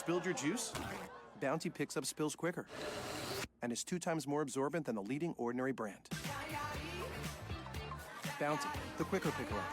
Spilled your juice? Bounty picks up spills quicker and is 2 times more absorbent than the leading ordinary brand. Bounty, the quicker picker-up.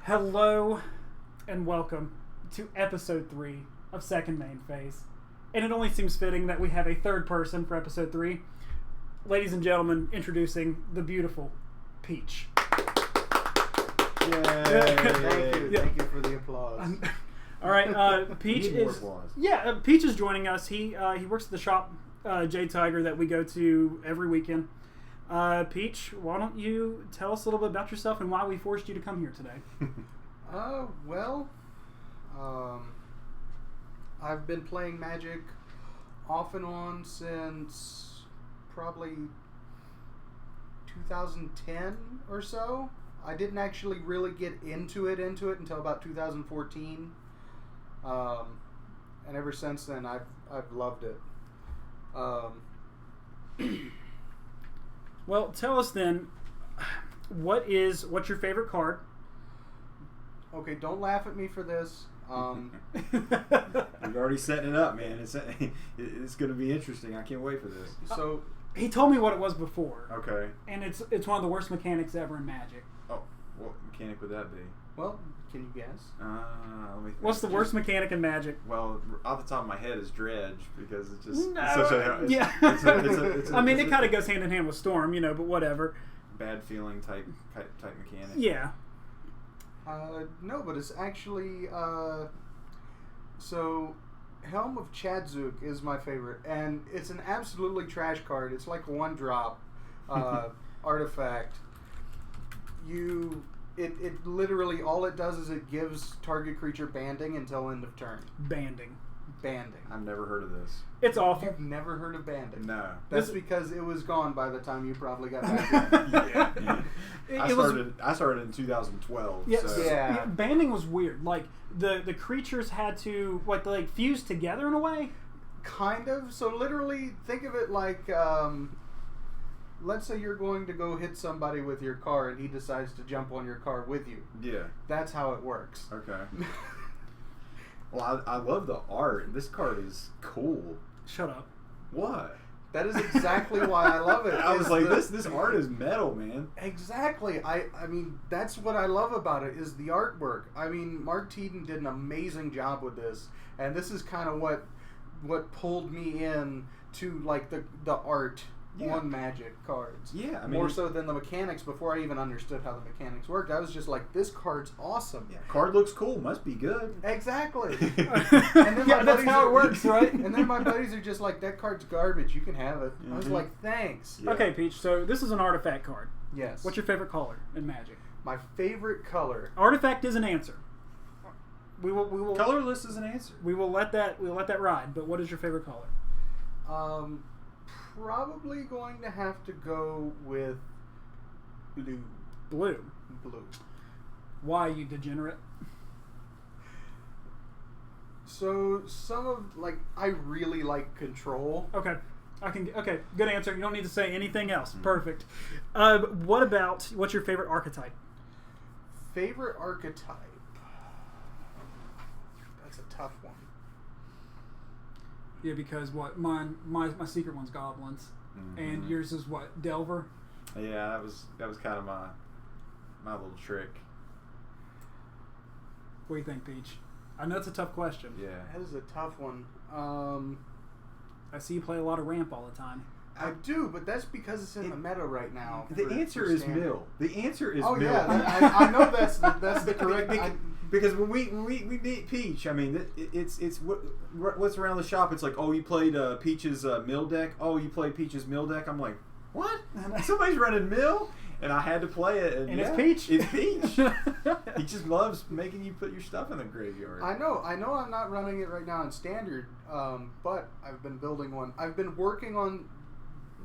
Hello and welcome to episode 3 of Second Main Phase. And it only seems fitting that we have a third person for episode 3. Ladies and gentlemen, introducing the beautiful Peach. Yay! Thank you. Yeah. Thank you for the applause. All right, Peach Need more is applause. Peach is joining us. He works at the shop J Tiger that we go to every weekend. Peach, why don't you tell us a little bit about yourself and why we forced you to come here today? I've been playing Magic off and on since probably 2010 or so. I didn't actually really get into it until about 2014. And ever since then, I've loved it. Well, tell us then, what's your favorite card? Okay, don't laugh at me for this. You're already setting it up, man. It's going to be interesting. I can't wait for this. So he told me what it was before. Okay. And it's one of the worst mechanics ever in Magic. Oh, what mechanic would that be? Well, Can you guess? Let me think. What's the worst mechanic in Magic? Well, off the top of my head is Dredge because it's just No, it's such a yeah. I mean, it kind of goes hand in hand with Storm, but whatever. bad feeling type mechanic. Yeah. No, but it's actually so Helm of Chadzuk is my favorite, and it's an absolutely trash card. It's like a 1-drop artifact. It literally, all it does is it gives target creature banding until end of turn. Banding. I've never heard of this. It's awful. You've never heard of banding? No. That's because it was gone by the time you probably got back. I started in 2012. Yeah, So. Yeah. Banding was weird. Like the creatures had to like fuse together in a way. Kind of. So literally, think of it like, let's say you're going to go hit somebody with your car, and he decides to jump on your car with you. Yeah. That's how it works. Okay. Well, I love the art. This card is cool. Shut up. What? That is exactly why I love it. I was It's like, the- this art is metal, man. Exactly. I mean, that's what I love about it is the artwork. I mean, Mark Teaton did an amazing job with this, and this is kind of what pulled me in to like the art on Magic cards. Yeah, I mean, more so than the mechanics. Before I even understood how the mechanics worked, I was just like, this card's awesome. Yeah, card looks cool. Must be good. Exactly. Yeah, my that's buddies how it works, right? And then my buddies are just like, that card's garbage. You can have it. I was like, thanks. Yeah. Okay, Peach. So this is an artifact card. Yes. What's your favorite color in Magic? My favorite color? Artifact is an answer. We will Colorless is an answer. we will let that ride. But what is your favorite color? Probably going to have to go with blue. Blue. Blue. Why, you degenerate? So some of I really like control. Okay. Okay, good answer. You don't need to say anything else. Perfect. What's your favorite archetype? Favorite archetype? That's a tough one. Yeah, because my secret one's goblins, and yours is what, Delver? Yeah, that was kind of my little trick. What do you think, Peach? I know it's a tough question. Yeah. That is a tough one. I see you play a lot of ramp all the time. I do, but that's because it's in the meta right now. The answer is standard. mill. The answer is Oh mill. yeah, I know that's the correct. Because when we meet Peach, I mean, it's what's around the shop. It's like, oh, you played Peach's mill deck. Oh, you played Peach's mill deck. I'm like, what? Somebody's running mill, and I had to play it. And it's Peach. It's Peach. He just loves making you put your stuff in the graveyard. I know. I'm not running it right now in standard, but I've been building one. I've been working on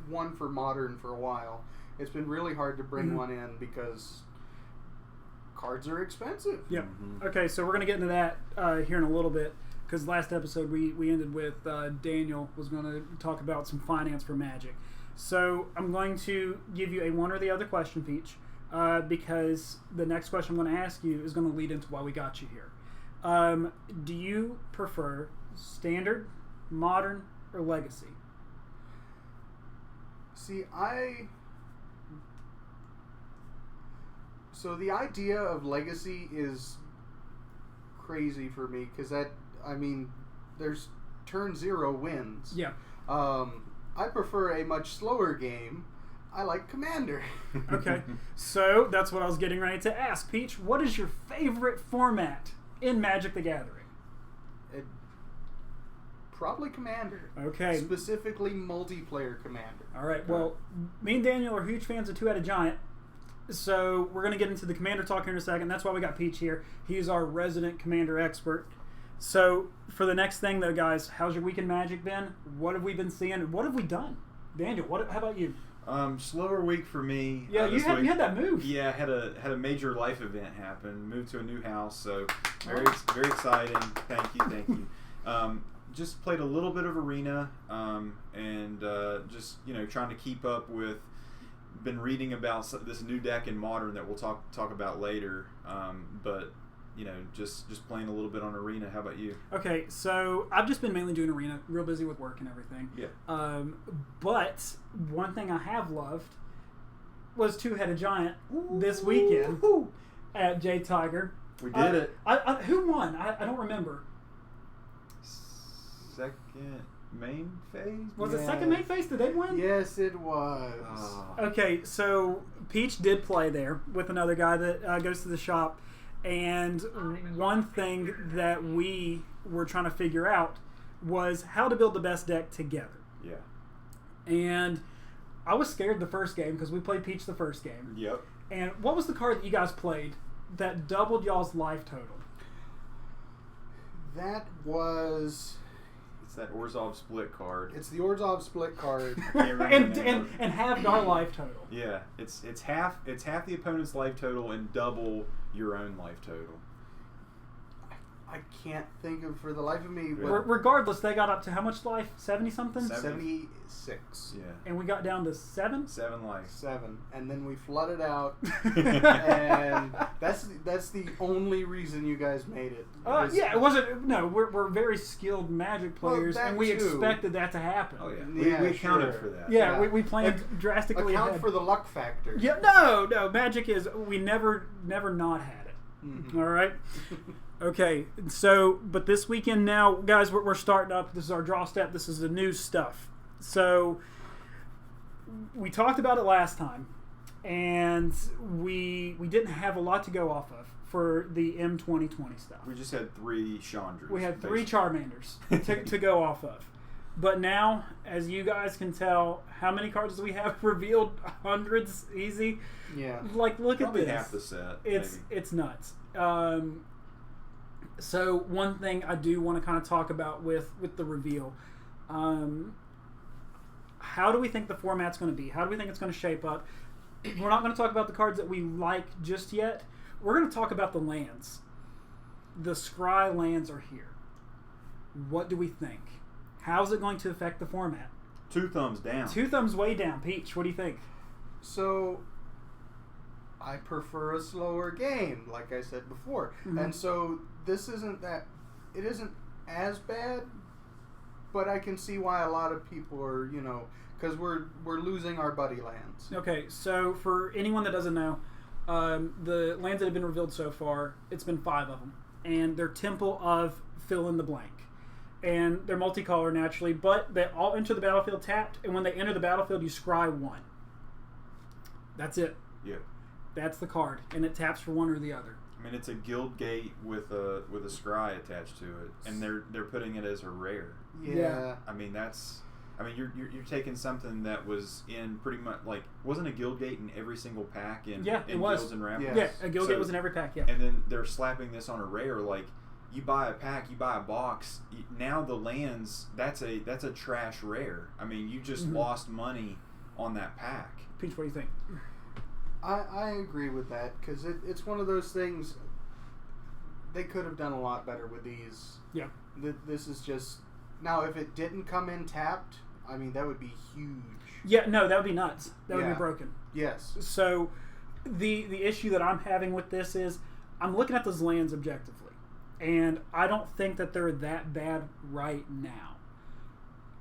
one for modern for a while. It's been really hard to bring one in because cards are expensive. Yep. Okay, so we're going to get into that here in a little bit, because last episode we ended with Daniel was going to talk about some finance for Magic. So I'm going to give you a one or the other question, Peach, because the next question I'm going to ask you is going to lead into why we got you here. Do you prefer standard, modern, or legacy? See, so the idea of legacy is crazy for me because there's turn 0 wins. Yeah. I prefer a much slower game. I like Commander. Okay, so that's what I was getting ready to ask. Peach, what is your favorite format in Magic the Gathering? Probably Commander. Okay. Specifically multiplayer Commander. All right, well, me and Daniel are huge fans of Two-Headed Giant, so we're going to get into the Commander talk here in a second. That's why we got Peach here. He's our resident Commander expert. So for the next thing, though, guys, how's your week in Magic been? What have we been seeing? What have we done? Daniel, how about you? Slower week for me. Yeah, you had that move. Yeah, I had a major life event happen. Moved to a new house, so very exciting. Thank you. Just played a little bit of Arena, and just trying to keep up with. Been reading about this new deck in Modern that we'll talk about later, but just playing a little bit on Arena. How about you? Okay, so I've just been mainly doing Arena, real busy with work and everything. Yeah. But one thing I have loved was Two-Headed Giant this weekend at J Tiger. We did it. Who won? I don't remember. Second main phase? Was it second main phase? Did they win? Yes, it was. Okay, so Peach did play there with another guy that goes to the shop. And one thing that we were trying to figure out was how to build the best deck together. Yeah. And I was scared the first game because we played Peach the first game. Yep. And what was the card that you guys played that doubled y'all's life total? That was... It's that Orzhov split card. It's the Orzhov split card. and halved our life total. Yeah, it's half the opponent's life total and double your own life total. I can't think of for the life of me. Regardless, they got up to how much life? 70 something? 76. Yeah. And we got down to 7? 7 life. 7, and then we flooded out, and that's the only reason you guys made it. Yeah, it wasn't. No, we're very skilled Magic players, and we expected that to happen. Oh yeah, we accounted for that. Yeah, we planned drastically account ahead. for the luck factor. Yeah, no, Magic is we never not had it. Mm-hmm. All right. Okay, so, but this weekend now, guys, we're starting up. This is our draw step. This is the new stuff. So, we talked about it last time, and we didn't have a lot to go off of for the M2020 stuff. We just had 3 Chandras. We had 3 Charmanders to go off of. But now, as you guys can tell, how many cards do we have revealed? Hundreds, easy. Yeah. Like, look Probably at this. half the set. It's nuts. So one thing I do want to kind of talk about with the reveal, how do we think the format's going to be? How do we think it's going to shape up? We're not going to talk about the cards that we like just yet. We're going to talk about the lands. The Scry lands are here. What do we think? How's it going to affect the format? 2 thumbs down. 2 thumbs way down. Peach, what do you think? So, I prefer a slower game, like I said before. Mm-hmm. And so, this isn't that... It isn't as bad, but I can see why a lot of people are, because we're losing our buddy lands. Okay, so for anyone that doesn't know, the lands that have been revealed so far, it's been 5 of them. And they're Temple of fill in the blank. And they're multicolor naturally, but they all enter the battlefield tapped, and when they enter the battlefield, you scry 1. That's it. Yeah. That's the card, and it taps for one or the other. I mean, it's a guild gate with a scry attached to it, and they're putting it as a rare. Yeah. I mean, you're taking something that was in pretty much wasn't a guild gate in every single pack in it was. Guilds and Raffles? Yeah, a guild gate was in every pack. Yeah. And then they're slapping this on a rare. Like, you buy a pack, you buy a box. Now the lands, that's a trash rare. I mean, you just lost money on that pack. Peach, what do you think? I agree with that, because it's one of those things, they could have done a lot better with these. Yeah. This is just... Now, if it didn't come in tapped, I mean, that would be huge. Yeah, no, that would be nuts. That would be broken. Yes. So, the issue that I'm having with this is, I'm looking at those lands objectively, and I don't think that they're that bad right now.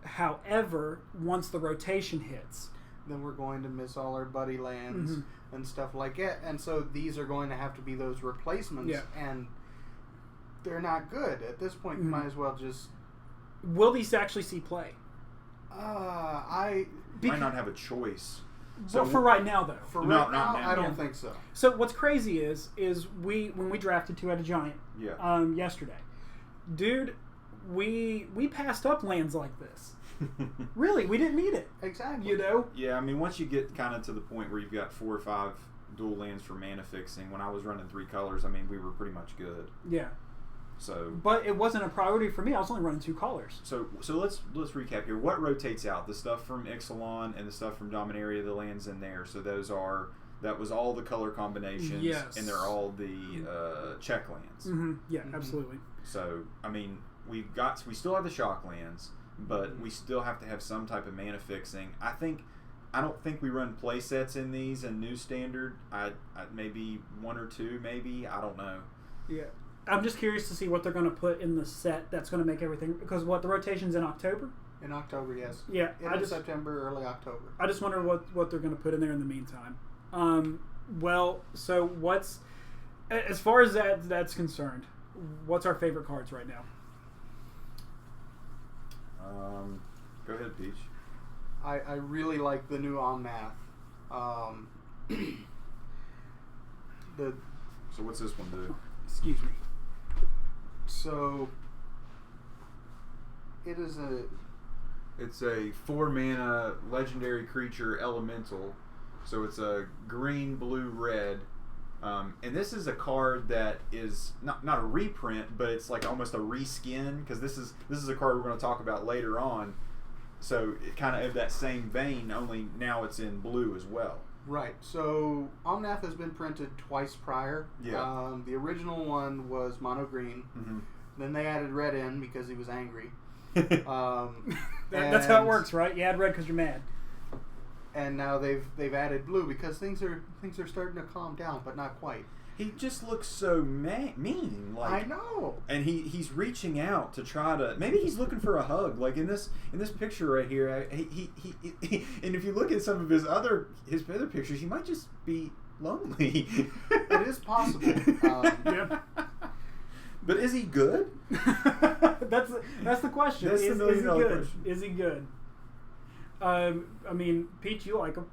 However, once the rotation hits... Then we're going to miss all our buddy lands and stuff like that. And so these are going to have to be those replacements. Yeah. And they're not good. At this point, you might as well just... Will these actually see play? I... Might not have a choice. So for right now, though. For No, right not now, now. I don't think so. So what's crazy is when we drafted 2-Headed Giant yesterday, dude, we passed up lands like this. Really, we didn't need it. Exactly. Yeah, I mean, once you get kind of to the point where you've got 4 or 5 dual lands for mana fixing, when I was running 3 colors, I mean, we were pretty much good. Yeah. So. But it wasn't a priority for me. I was only running 2 colors. So let's recap here. What rotates out? The stuff from Ixalan and the stuff from Dominaria, the lands in there. So that was all the color combinations. Yes. And they're all the check lands. Mm-hmm. Yeah, absolutely. So, I mean, we still have the shock lands, but we still have to have some type of mana fixing. I don't think we run play sets in these in new standard. I maybe 1 or 2, maybe. I don't know. Yeah. I'm just curious to see what they're going to put in the set that's going to make everything... Because the rotation's in October? In October, yes. Yeah. End of September, early October. I just wonder what they're going to put in there in the meantime. Well, so As far as that's concerned, what's our favorite cards right now? Go ahead, Peach. I really like the new On Math. So what's this one do? Excuse me. So it is a It's a 4-mana legendary creature elemental. So it's a green, blue, red. And this is a card that is not a reprint, but it's like almost a reskin, because this is a card we're going to talk about later on. So it kind of that same vein, only now it's in blue as well. right. So Omnath has been printed twice prior. Yeah. The original one was mono green. Mm-hmm. Then they added red in because he was angry. That's how it works, right? You add red because you're mad. And now they've added blue because things are starting to calm down, but not quite. He just looks so mean. Like, I know. And he's reaching out to try to, maybe he's looking for a hug. Like in this picture right here, he and if you look at some of his other pictures, he might just be lonely. It is possible. Yeah. But is he good? That's the question. That's the is he million-dollar good? question. Is he good? I mean, Peach, you like him?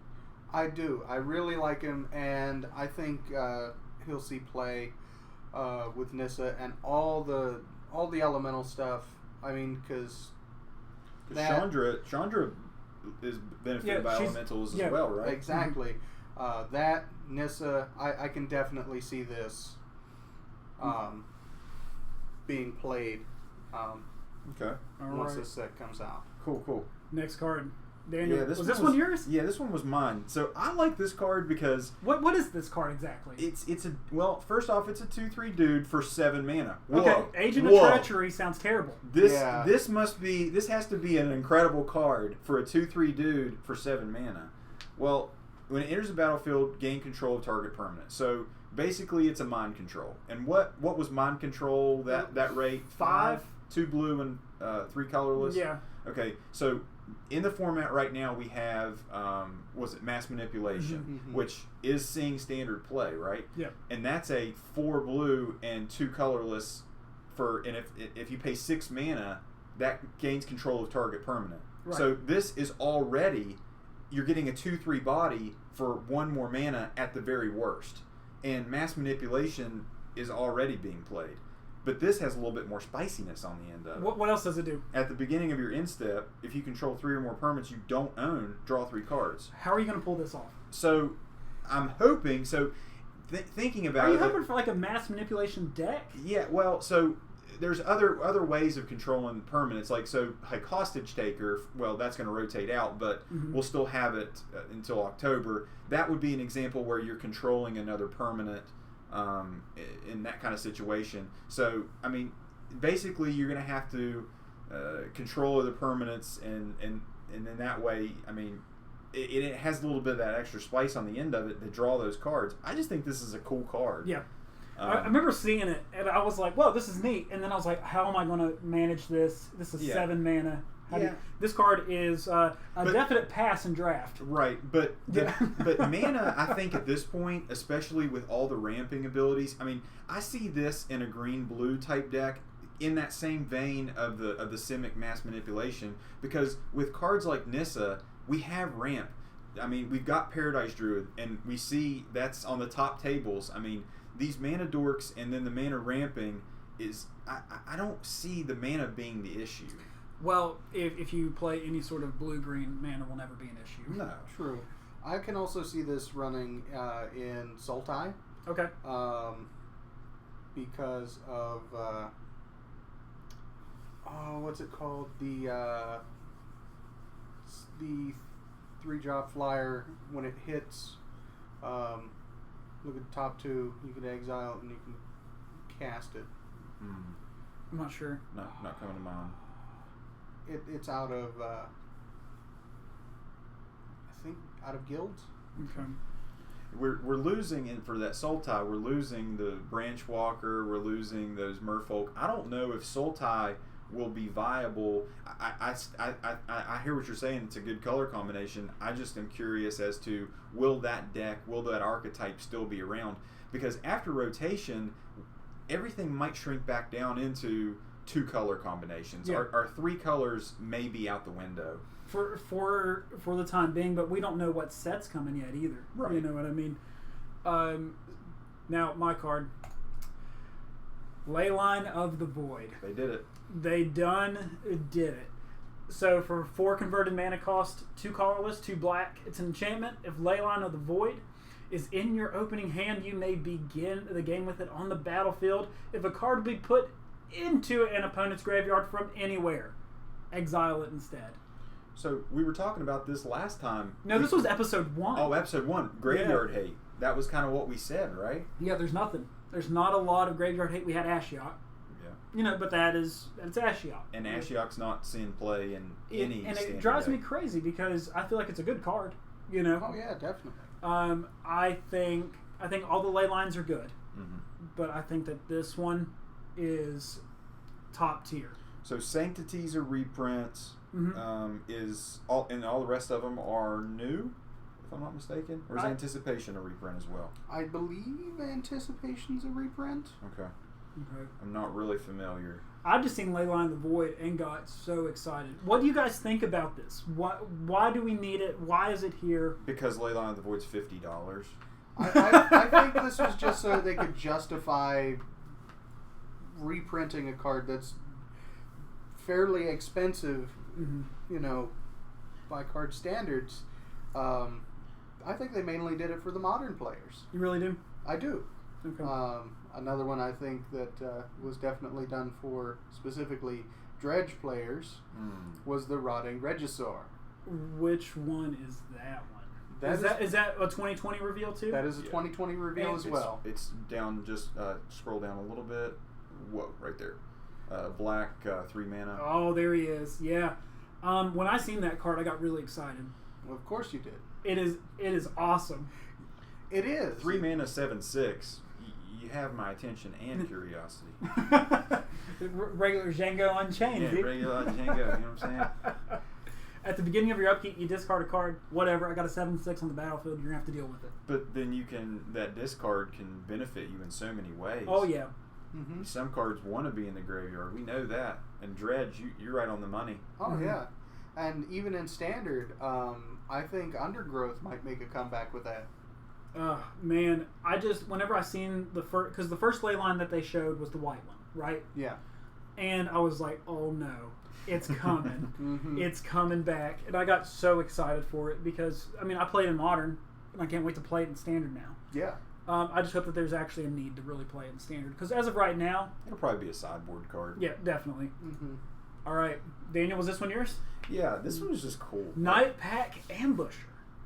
I do. I really like him, and I think he'll see play with Nissa and all the elemental stuff. I mean, because Chandra is benefited by she's- elementals yeah, as well, right? exactly that Nissa, I can definitely see this being played Okay. All once right. this set comes out. Cool. Next card. Daniel, Yeah, was this one yours? Yeah, this one was mine. So I like this card because What is this card exactly? it's a, well, first off, it's a 2/3 dude for 7 mana. Whoa. Okay, Agent Whoa. of Treachery sounds terrible. This Yeah. this has to be an incredible card for a 2/3 dude for 7 mana. Well, when it enters the battlefield, gain control of target permanent. So basically, it's a mind control. And what was mind control that rate? 5? 2 blue and 3 colorless. Yeah. Okay, so in the format right now, we have was it mass manipulation, Mhm. which is seeing standard play, right? Yeah. And that's a 4 blue and 2 colorless and if you pay 6 mana, that gains control of target permanent. Right. So this is already, you're getting a 2/3 body for 1 more mana at the very worst, and mass manipulation is already being played. But this has a little bit more spiciness on the end of it. What else does it do? At the beginning of your end step, if you control 3 or more permanents you don't own, draw 3 cards. How are you going to pull this off? So I'm hoping, thinking about Are you it. hoping for like a mass manipulation deck? Yeah, well, so there's other ways of controlling permanents. Like Hostage Taker, well, that's going to rotate out, but we'll still have it until October. That would be an example where you're controlling another permanent in that kind of situation. So, I mean, basically you're going to have to control other permanents, and in that way, I mean, it has a little bit of that extra spice on the end of it to draw those cards. I just think this is a cool card. Yeah. I remember seeing it, and I was like, "Whoa, this is neat." And then I was like, "How am I going to manage this? This is 7 mana. This card is a definite pass in draft." Right, but mana, I think at this point, especially with all the ramping abilities, I mean, I see this in a green-blue type deck in that same vein of the Simic mass manipulation, because with cards like Nissa, we have ramp. I mean, we've got Paradise Druid, and we see that's on the top tables. I mean, these mana dorks and then the mana ramping is, I don't see the mana being the issue. Well, if you play any sort of blue-green, mana will never be an issue. No. True. I can also see this running in Sultai. Okay. Because of what's it called? The 3-drop flyer. When it hits, look at the top 2. You can exile it and you can cast it. I'm not sure. Not coming to mind. It's out of I think out of guilds. Okay. We're losing, for that Sultai, we're losing the Branch Walker, we're losing those Merfolk. I don't know if Sultai will be viable. I hear what you're saying. It's a good color combination. I just am curious as to will that archetype still be around? because after rotation, everything might shrink back down into 2 color combinations. Yeah. Our 3 colors may be out the window. For the time being, but we don't know what set's coming yet either. Right. You know what I mean? Now my card, Leyline of the Void. They did it. They did it. So for 4 converted mana cost, 2 colorless, 2 black, it's an enchantment. If Leyline of the Void is in your opening hand, you may begin the game with it on the battlefield. If a card be put into an opponent's graveyard from anywhere, exile it instead. So we were talking about this last time. No, this was episode 1. Oh, episode 1, Graveyard Hate. That was kind of what we said, right? Yeah, there's nothing. There's not a lot of graveyard hate. We had Ashiok. Yeah. You know, but that's Ashiok. And Ashiok's not seeing play in any and standard it drives deck. me crazy because I feel like it's a good card. You know. Oh yeah, definitely. I think all the ley lines are good, Mm-hmm. but I think that this one is top tier. So Sanctities are reprints. Mm-hmm. Is all and all the rest of them are new, if I'm not mistaken, or is Anticipation a reprint as well? I believe Anticipation's a reprint. Okay. Okay. I'm not really familiar. I just seen Leyline of the Void and got so excited. What do you guys think about this? Why do we need it? Why is it here? Because Leyline of the Void's $50. I think this was just so they could justify reprinting a card that's fairly expensive, Mm-hmm. you know, by card standards. I think they mainly did it for the modern players. You really do? I do. Okay. Another one I think that was definitely done for specifically Dredge players was the Rotting Regisaur. Which one is that one? Is that a 2020 reveal too? That is a 2020 reveal as well. It's down, just scroll down a little bit. Whoa, right there. Black, 3 mana. Oh, there he is. Yeah. When I seen that card, I got really excited. Well, of course you did. It is awesome. It is. 3 mana, 7/6. You have my attention and curiosity. Regular Django Unchained. Yeah, dude. regular Django, you know what I'm saying? At the beginning of your upkeep, you discard a card. Whatever, I got a 7/6 on the battlefield. You're going to have to deal with it. But then that discard can benefit you in so many ways. Oh, yeah. Mm-hmm. Some cards want to be in the graveyard. We know that. And Dredge, you're right on the money. Oh, yeah. And even in Standard, I think Undergrowth might make a comeback with that. Man, whenever I seen because the first ley line that they showed was the white one, right? Yeah. And I was like, oh no, it's coming. Mm-hmm. It's coming back. And I got so excited for it because, I mean, I played in Modern, and I can't wait to play it in Standard now. Yeah. I just hope that there's actually a need to really play it in Standard. Because as of right now... It'll probably be a sideboard card. Yeah, definitely. Mm-hmm. All right. Daniel, was this one yours? Yeah, this one was just cool. Night Pack Ambusher.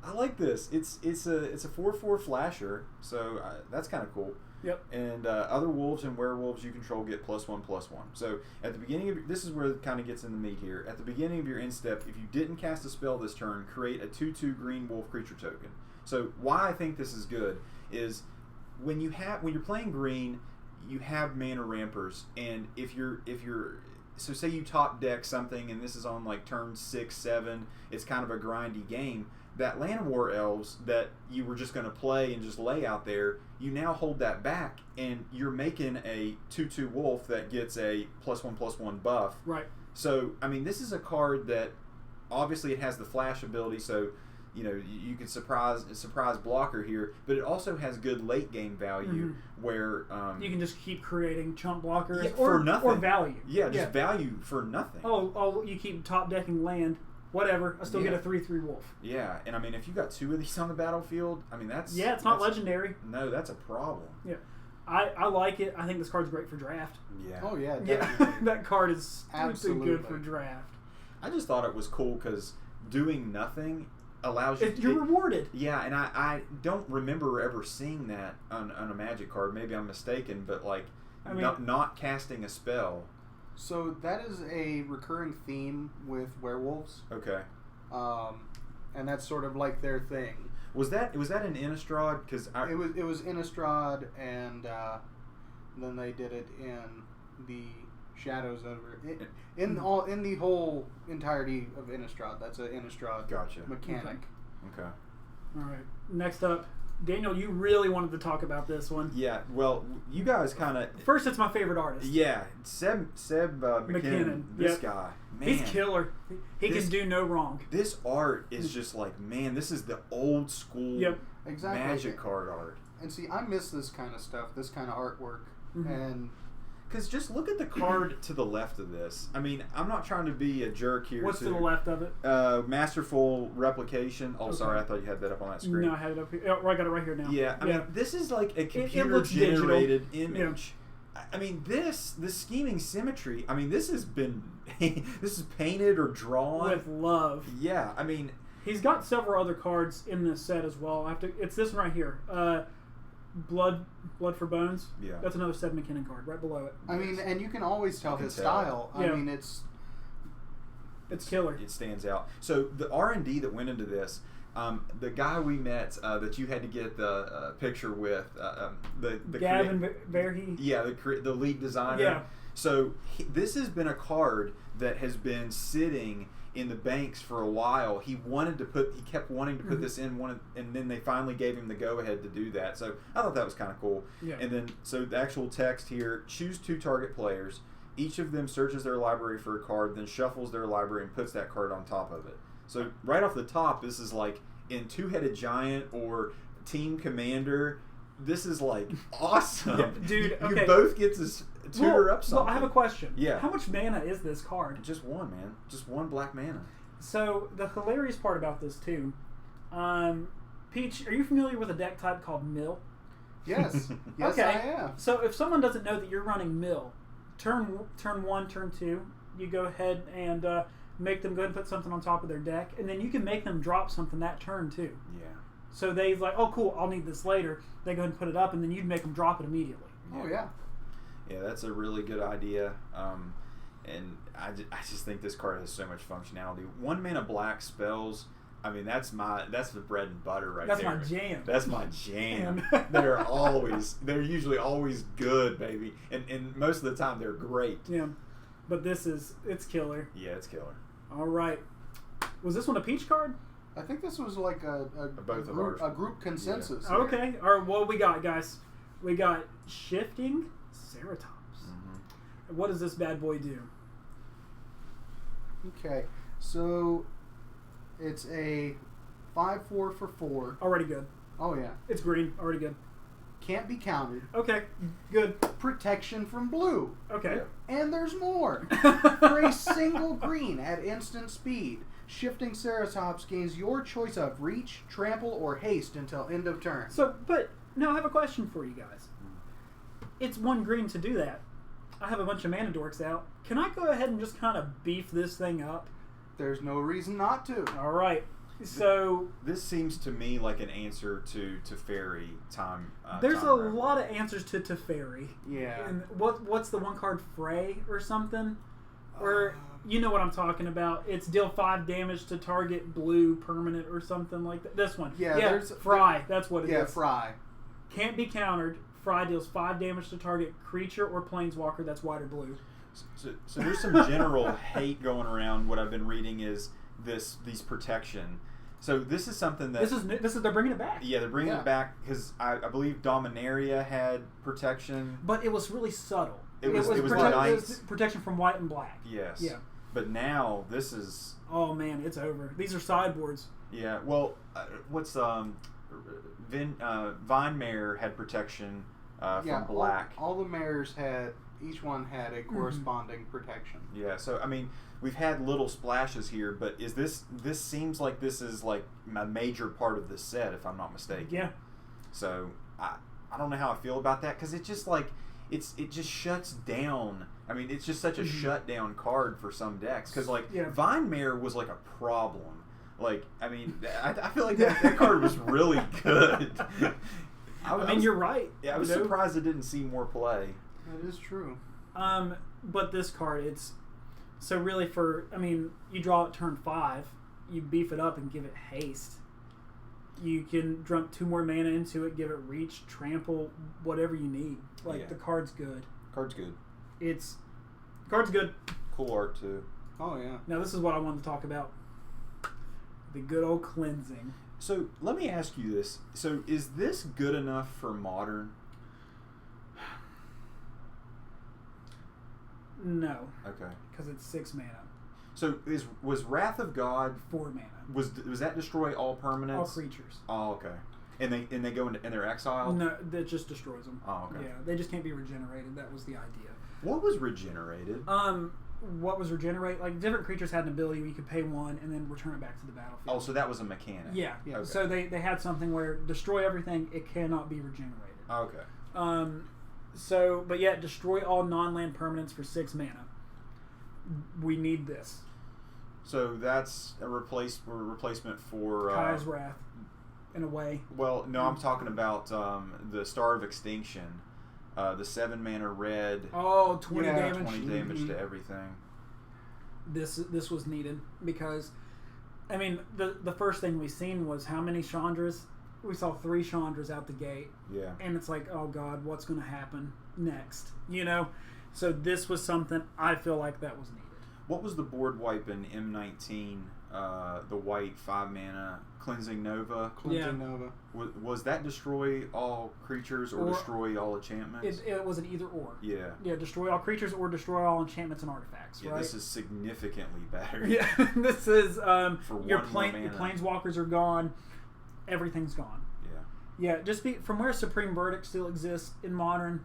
I like this. It's a 4/4 flasher, so that's kind of cool. Yep. And other wolves and werewolves you control get +1/+1. So at the beginning of this is where it kind of gets in the meat here. At the beginning of your end step, if you didn't cast a spell this turn, create a 2/2 green wolf creature token. So why I think this is good is when you're playing green, you have mana rampers, and if you're so say you top deck something, and this is on like turn 6, 7, it's kind of a grindy game. That Land of War Elves that you were just going to play and just lay out there, you now hold that back, and you're making a 2/2 wolf that gets a +1/+1 buff. Right. So, I mean, this is a card that obviously it has the flash ability, so you know you can surprise blocker here, but it also has good late game value where you can just keep creating chump blockers for nothing or value. Yeah, just value for nothing. Oh, you keep top decking land. Whatever, I still get a 3/3 wolf. Yeah, and I mean, if you got 2 of these on the battlefield, I mean that's it's not legendary. No, that's a problem. Yeah, I like it. I think this card's great for draft. Yeah. Oh yeah, Yeah, definitely. that card is stupid Absolutely good for draft. I just thought it was cool because doing nothing allows you. You're rewarded. Yeah, and I don't remember ever seeing that on a Magic card. Maybe I'm mistaken, but like not casting a spell. So that is a recurring theme with werewolves. Okay. And that's sort of like their thing. Was that an Innistrad? Because it was Innistrad, and then they did it in the Shadows over in the whole entirety of Innistrad. That's an Innistrad Gotcha. mechanic. Okay. All right. Next up, Daniel, you really wanted to talk about this one. Yeah, well, you guys kind of... First, it's my favorite artist. Yeah, Seb McKinnon, this Yep. guy. Man, He's killer. He This- can do no wrong. This art is just like, man, this is the old school Yep. Exactly. Magic card art. And see, I miss this kind of stuff, this kind of artwork. Mhm. And Because just look at the card to the left of this. I mean, I'm not trying to be a jerk here. What's to the left of it? Masterful replication. Oh, Okay. sorry, I thought you had that up on that screen. No, I had it up here. Oh, I got it right here now. Yeah, I mean, this is like a looks computer-generated digital. image. I mean, the scheming symmetry. I mean, this has been this is painted or drawn With love. Yeah, I mean, He's got several other cards in this set as well. It's this one right here. Blood for Bones. Yeah. That's another Seb McKinnon card right below it. I mean, and you can always tell can his tell. style. I Yeah. mean, it's killer. It stands out. So the R&D that went into this, the guy we met that you had to get the picture with, the Gavin Verhey. yeah, the lead designer. Yeah. So this has been a card that has been sitting in the banks for a while. He kept wanting to put this in and then they finally gave him the go ahead to do that. So I thought that was kind of cool. Yeah. And then so the actual text here: choose 2 target players. Each of them searches their library for a card, then shuffles their library and puts that card on top of it. So right off the top, this is like in Two-Headed Giant or Team Commander. This is like awesome. Yeah, dude, okay. You both get to tutor up something. Well, I have a question. Yeah. How much mana is this card? Just one, man. Just one black mana. So the hilarious part about this too, Peach, are you familiar with a deck type called Mill? yes, yes, Okay. I am. So if someone doesn't know that you're running Mill, turn 1, turn 2, you go ahead and make them go ahead and put something on top of their deck, and then you can make them drop something that turn too. Yeah. So they's like, oh cool, I'll need this later. They go ahead and put it up, and then you'd make them drop it immediately. Oh yeah. Yeah, that's a really good idea. And I just think this card has so much functionality. 1 mana black spells. I mean, that's the bread and butter right That's there. my jam. That's my jam. Man. They're usually always good, baby. And most of the time they're great. Yeah. But it's killer. Yeah, it's killer. All right. Was this one a Peach card? I think this was like Both of ours. a group consensus. Yeah. here. Okay. All right. What we got, guys? We got Shifting Ceratops. Mm-hmm. What does this bad boy do? Okay, so it's a 5/4 for 4. Already good. Oh yeah, It's green. Already good. can't be countered. Okay. Good. Protection from blue, Okay. and there's more. For a single green at instant speed, Shifting Ceratops gains your choice of reach, trample, or haste until end of turn. So, but now I have a question for you guys. It's 1 green to do that. I have a bunch of mana dorks out. Can I go ahead and just kind of beef this thing up? There's no reason not to. All right. So This seems to me like an answer to Fairy time. there's time a Raffle. lot of answers to Teferi. Yeah. And what's the one card, Frey or something? Or you know what I'm talking about. It's deal 5 damage to target blue permanent or something like that. This one. Yeah, Yeah, there's- Fry. That's what it is. Yeah, Fry. Can't be countered. Fry deals 5 damage to target creature or planeswalker that's white or blue. So there's some general hate going around. What I've been reading is these protection. So this is something that This is they're bringing it back. yeah, they're bringing Yeah. it back because I believe Dominaria had protection. But it was really subtle. It was the it was Knights. protection from white and black. Yes. Yeah. But now this is Oh man, it's over. These are sideboards. yeah. Well, what's Vinemare had protection from black. All the mares had, each one had a corresponding protection. Yeah, so I mean, we've had little splashes here, but this seems like this is like a major part of the set, if I'm not mistaken. Yeah. So I don't know how I feel about that because it just like it just shuts down. I mean, it's just such a shutdown card for some decks because like Yeah. Vinemare was like a problem. Like I mean, I feel like that card was really good. I mean, you're right. Yeah, I was You know? surprised it didn't see more play. That is true. But this card, it's so really you draw it turn 5, you beef it up and give it haste. You can dump 2 more mana into it, give it reach, trample, whatever you need. Like Yeah. the card's good. Card's good. Card's good. Cool art too. Oh yeah. Now this is what I wanted to talk about. The good old cleansing. So let me ask you this. So is this good enough for Modern? No, Okay. because it's 6 mana, So was Wrath of God 4 mana, was that destroy all permanents? all creatures. Oh, okay. And they go into and they're exiled? No, that just destroys them. Oh, okay. Yeah, they just can't be regenerated. That was the idea. What was regenerated? What was regenerate? Like, different creatures had an ability where you could pay 1 and then return it back to the battlefield. Oh, so that was a mechanic. Yeah. Okay. So they had something where destroy everything, it cannot be regenerated. Okay. But yeah, destroy all non-land permanents for 6 mana. We need this. So that's a replacement for Kai's Wrath, in a way. Well, no, I'm talking about the Star of Extinction, the 7 mana red. Oh, 20 Yeah, damage. 20 damage to everything. This was needed because, I mean, the first thing we seen was how many Chandras? We saw 3 Chandras out the gate. Yeah. And it's like, oh God, what's going to happen next? You know? So this was something I feel like that was needed. What was the board wipe in M19? The white 5 mana Cleansing Nova. Cleansing Nova. Was that destroy all creatures or destroy all enchantments? It was an either or. Yeah. Yeah, destroy all creatures or destroy all enchantments and artifacts. Yeah, right? this is significantly better. Yeah, this is For your one more mana. planeswalkers are gone. Everything's gone. Yeah. Yeah, just from where Supreme Verdict still exists in Modern,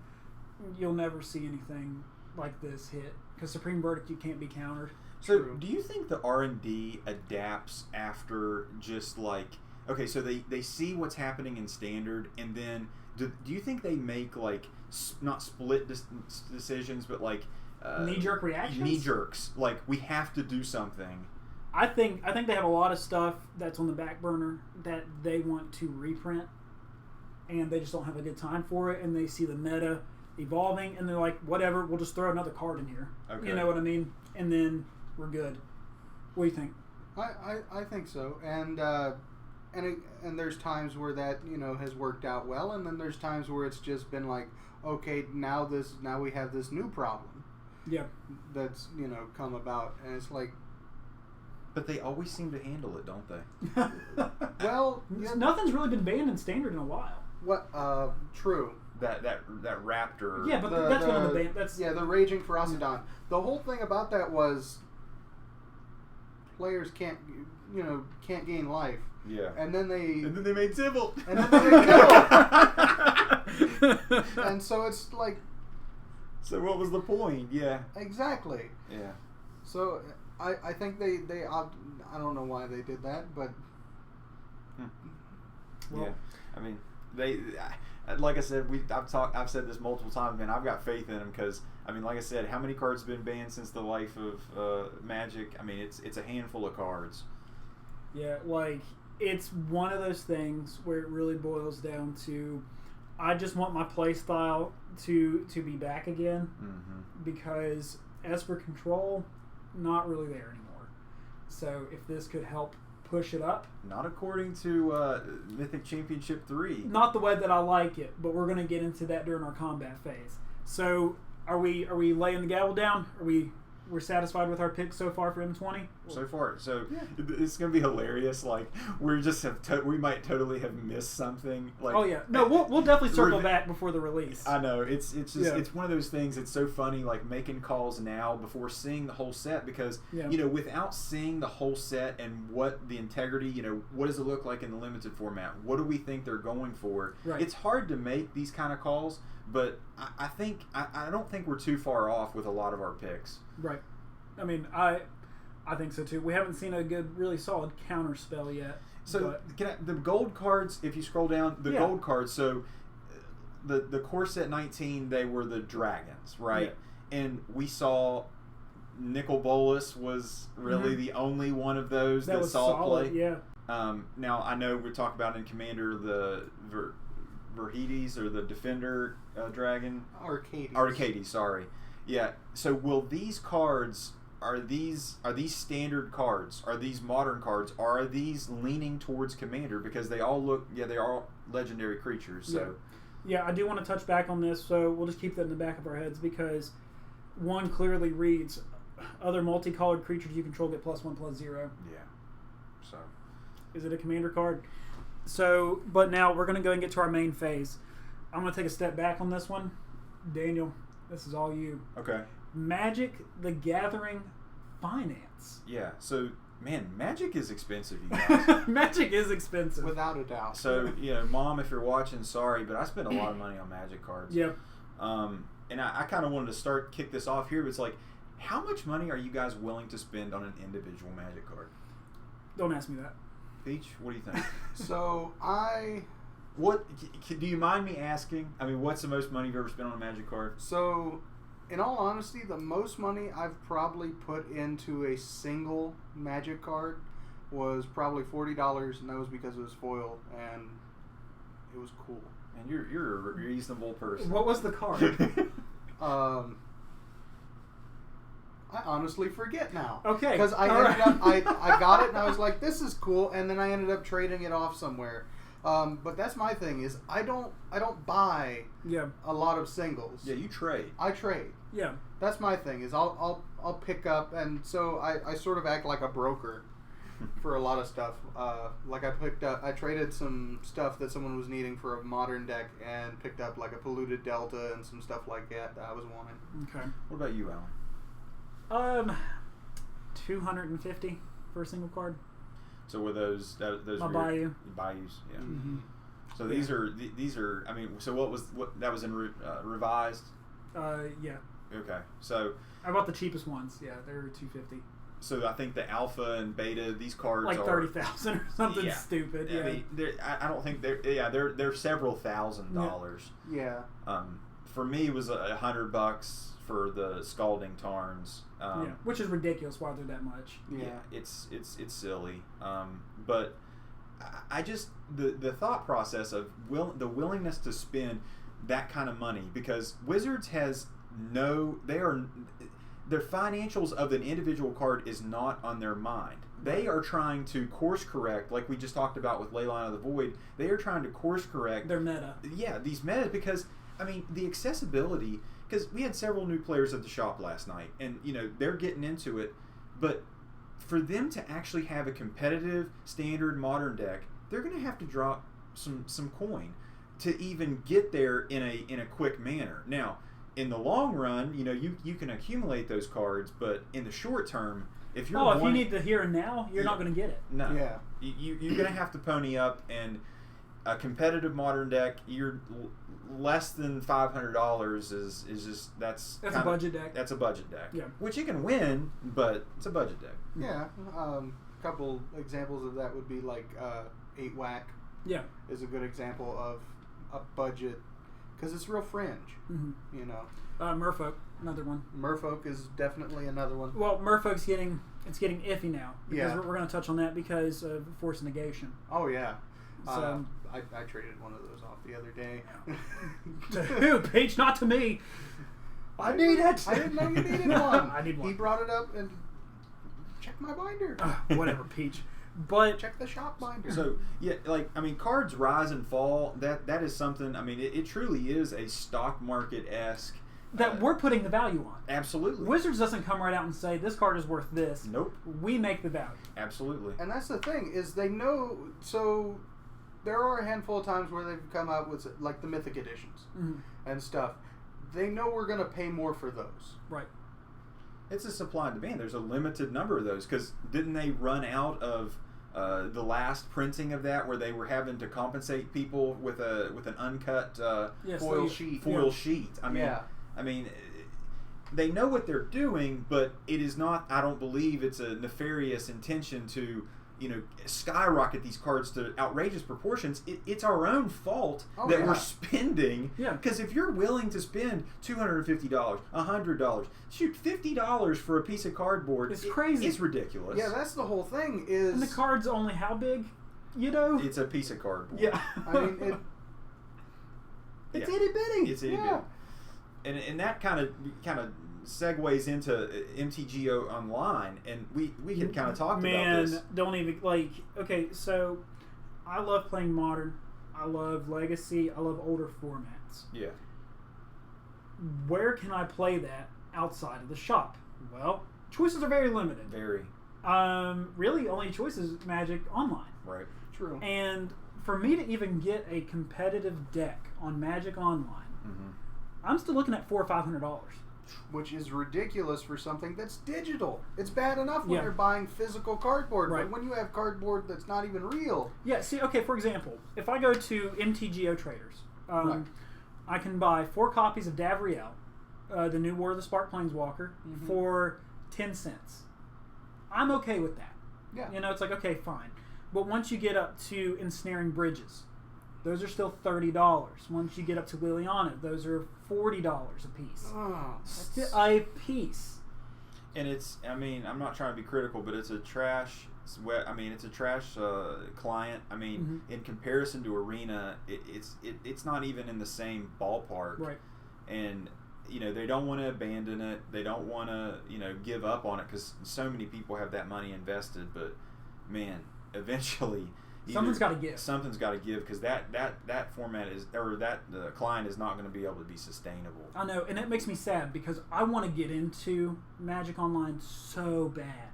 you'll never see anything like this hit because Supreme Verdict you can't be countered. So, True. do you think the R&D adapts after just like okay? So they see what's happening in Standard, and then do you think they make like not split decisions, but like knee-jerk reactions? knee jerks? Like we have to do something. I think they have a lot of stuff that's on the back burner that they want to reprint, and they just don't have a good time for it, and they see the meta evolving, and they're like, whatever, we'll just throw another card in here. Okay. You know what I mean? And then we're good. What do you think? I think so, and there's times where that has worked out well, and then there's times where it's just been like, okay, now we have this new problem. Yeah. That's come about, and it's like, But they always seem to handle it, don't they? well, Nothing's really been banned in Standard in a while. what? True. That raptor. Yeah, but that's one of the ban. That's the Raging Ferocidon. The whole thing about that was players can't gain life. Yeah. And then they made Tybalt. And then they made Tybalt. And so it's like. So what was the point? Yeah. Exactly. Yeah. So I think they I don't know why they did that, but. Well, yeah. I mean, like I said, I've said this multiple times, man. I've got faith in them because, I mean, like I said, how many cards have been banned since the life of Magic? I mean, it's a handful of cards. Yeah, like it's one of those things where it really boils down to, I just want my play style to be back again, because as for control, not really there anymore. So if this could help push it up. Not according to Mythic Championship 3. Not the way that I like it, but we're going to get into that during our combat phase. So are we laying the gavel down? We're satisfied with our picks so far for M20? So far. So yeah. It's going to be hilarious. Like, we might totally have missed something. Like, oh, yeah. No, we'll definitely circle back before the release. I know. It's just, it's one of those things. It's so funny, like, making calls now before seeing the whole set because, without seeing the whole set and what the integrity, what does it look like in the limited format? What do we think they're going for? Right. It's hard to make these kind of calls, but I don't think we're too far off with a lot of our picks. Right. I mean, I think so too. We haven't seen a good, really solid counter spell yet. So the gold cards, if you scroll down, the gold cards, so the core set 19, they were the dragons, right? Yeah. And we saw Nicol Bolas was really the only one of those that saw solid, play. Yeah. Now, I know we talked about in Commander the Verhides or the Defender dragon. Arcades, sorry. Yeah. So will these cards are these standard cards? Are these modern cards? Are these leaning towards Commander because they all look they are all legendary creatures. So yeah, I do want to touch back on this. So we'll just keep that in the back of our heads because one clearly reads other multicolored creatures you control get +1/+0. Yeah. So is it a Commander card? So, but now we're going to go and get to our main phase. I'm going to take a step back on this one. Daniel, this is all you. Okay. Magic the Gathering Finance. Yeah. So, man, Magic is expensive, you guys. Magic is expensive. Without a doubt. So, Mom, if you're watching, sorry, but I spent a lot of money on Magic cards. Yep. And I kind of wanted to kick this off here. But it's like, how much money are you guys willing to spend on an individual Magic card? Don't ask me that. Peach, what do you think? So Do you mind me asking? I mean, what's the most money you've ever spent on a Magic card? So, in all honesty, the most money I've probably put into a single Magic card was probably $40, and that was because it was foil and it was cool. And you're a reasonable person. What was the card? I honestly forget now. Okay. Because I got it and I was like, this is cool, and then I ended up trading it off somewhere. But that's my thing is I don't buy a lot of singles. Yeah, you trade. I trade. Yeah. That's my thing is I'll pick up, and so I sort of act like a broker for a lot of stuff. Like I traded some stuff that someone was needing for a modern deck and picked up like a Polluted Delta and some stuff like that I was wanting. Okay. What about you, Alan? $250 for a single card. So were those My Bayou. Bayous? Yeah. Mm-hmm. So these are. I mean, so what that was in revised? Yeah. Okay. So I bought the cheapest ones. Yeah, they were $250. So I think the alpha and beta, these cards like are 30,000 or something stupid. Yeah. I mean, I don't think they're several $1,000s. Yeah. For me, it was $100 for the Scalding Tarns. Which is ridiculous. Why they're that much? Yeah, it's silly. But I just the thought process of the willingness to spend that kind of money, because Wizards has their financials of an individual card is not on their mind. They are trying to course correct, like we just talked about with Leyline of the Void. They are trying to course correct their meta. Yeah, these metas, because I mean the accessibility. Because we had several new players at the shop last night, and they're getting into it, but for them to actually have a competitive standard modern deck, they're going to have to drop some coin to even get there in a quick manner. Now, in the long run, you can accumulate those cards, but in the short term, if you're if you need the here and now, you're not going to get it. No, yeah, you're going to have to pony up, and a competitive modern deck, you're less than $500 is just that's a budget deck. That's a budget deck. Yeah, which you can win, but it's a budget deck. Yeah, a couple examples of that would be like 8 Whack. Yeah, is a good example of a budget because it's real fringe. Mm-hmm. Merfolk, another one. Merfolk is definitely another one. Well, Merfolk's getting iffy now because we're going to touch on that because of Force Negation. Oh yeah. So, I traded one of those off the other day. To who? Peach, not to me. I need it. I didn't know you needed one. I need one. He brought it up and check my binder. Whatever, Peach. But check the shop binder. So yeah, cards rise and fall. That is something. I mean, it truly is a stock market esque. That we're putting the value on. Absolutely. Wizards doesn't come right out and say this card is worth this. Nope. We make the value. Absolutely. And that's the thing is they know. So there are a handful of times where they've come out with like the Mythic editions and stuff. They know we're going to pay more for those. Right. It's a supply and demand. There's a limited number of those because didn't they run out of the last printing of that where they were having to compensate people with an uncut foil sheet? Foil sheet. I mean, they know what they're doing, but it is not. I don't believe it's a nefarious intention to skyrocket these cards to outrageous proportions. It's our own fault that we're spending. Yeah. Because if you're willing to spend $250, $100, shoot, $50 for a piece of cardboard, it's crazy. It's ridiculous. Yeah, that's the whole thing. Is and the card's only how big? It's a piece of cardboard. Yeah. I mean, it's itty bitty. It's itty bitty. And that kind of segues into MTG Online, and we had kind of talked about this. Don't even okay, so I love playing Modern, I love Legacy, I love older formats. Yeah. Where can I play that outside of the shop? Well, choices are very limited. Very. Really only choice is Magic Online. Right. True. And for me to even get a competitive deck on Magic Online, I'm still looking at $400 or $500. Which is ridiculous for something that's digital. It's bad enough when Yeah. you're buying physical cardboard, Right. but when you have cardboard that's not even real. Yeah, see, okay, for example, if I go to MTGO Traders, Right. I can buy 4 copies of Davriel, the new War of the Spark Planeswalker, for 10 cents. I'm okay with that. Yeah. You know, it's like, okay, fine. But once you get up to Ensnaring Bridges, those are still $30. Once you get up to Liliana, those are $40 a piece. Oh, Still a piece. And it's, I mean, I'm not trying to be critical, but it's a trash. It's a trash client. I mean, in comparison to Arena, it's not even in the same ballpark. Right. And you know, they don't want to abandon it. They don't want to, you know, give up on it because so many people have that money invested. But man, eventually, Something's got to give. Something's got to give because that format is, or that client is not going to be able to be sustainable. I know, and it makes me sad because I want to get into Magic Online so bad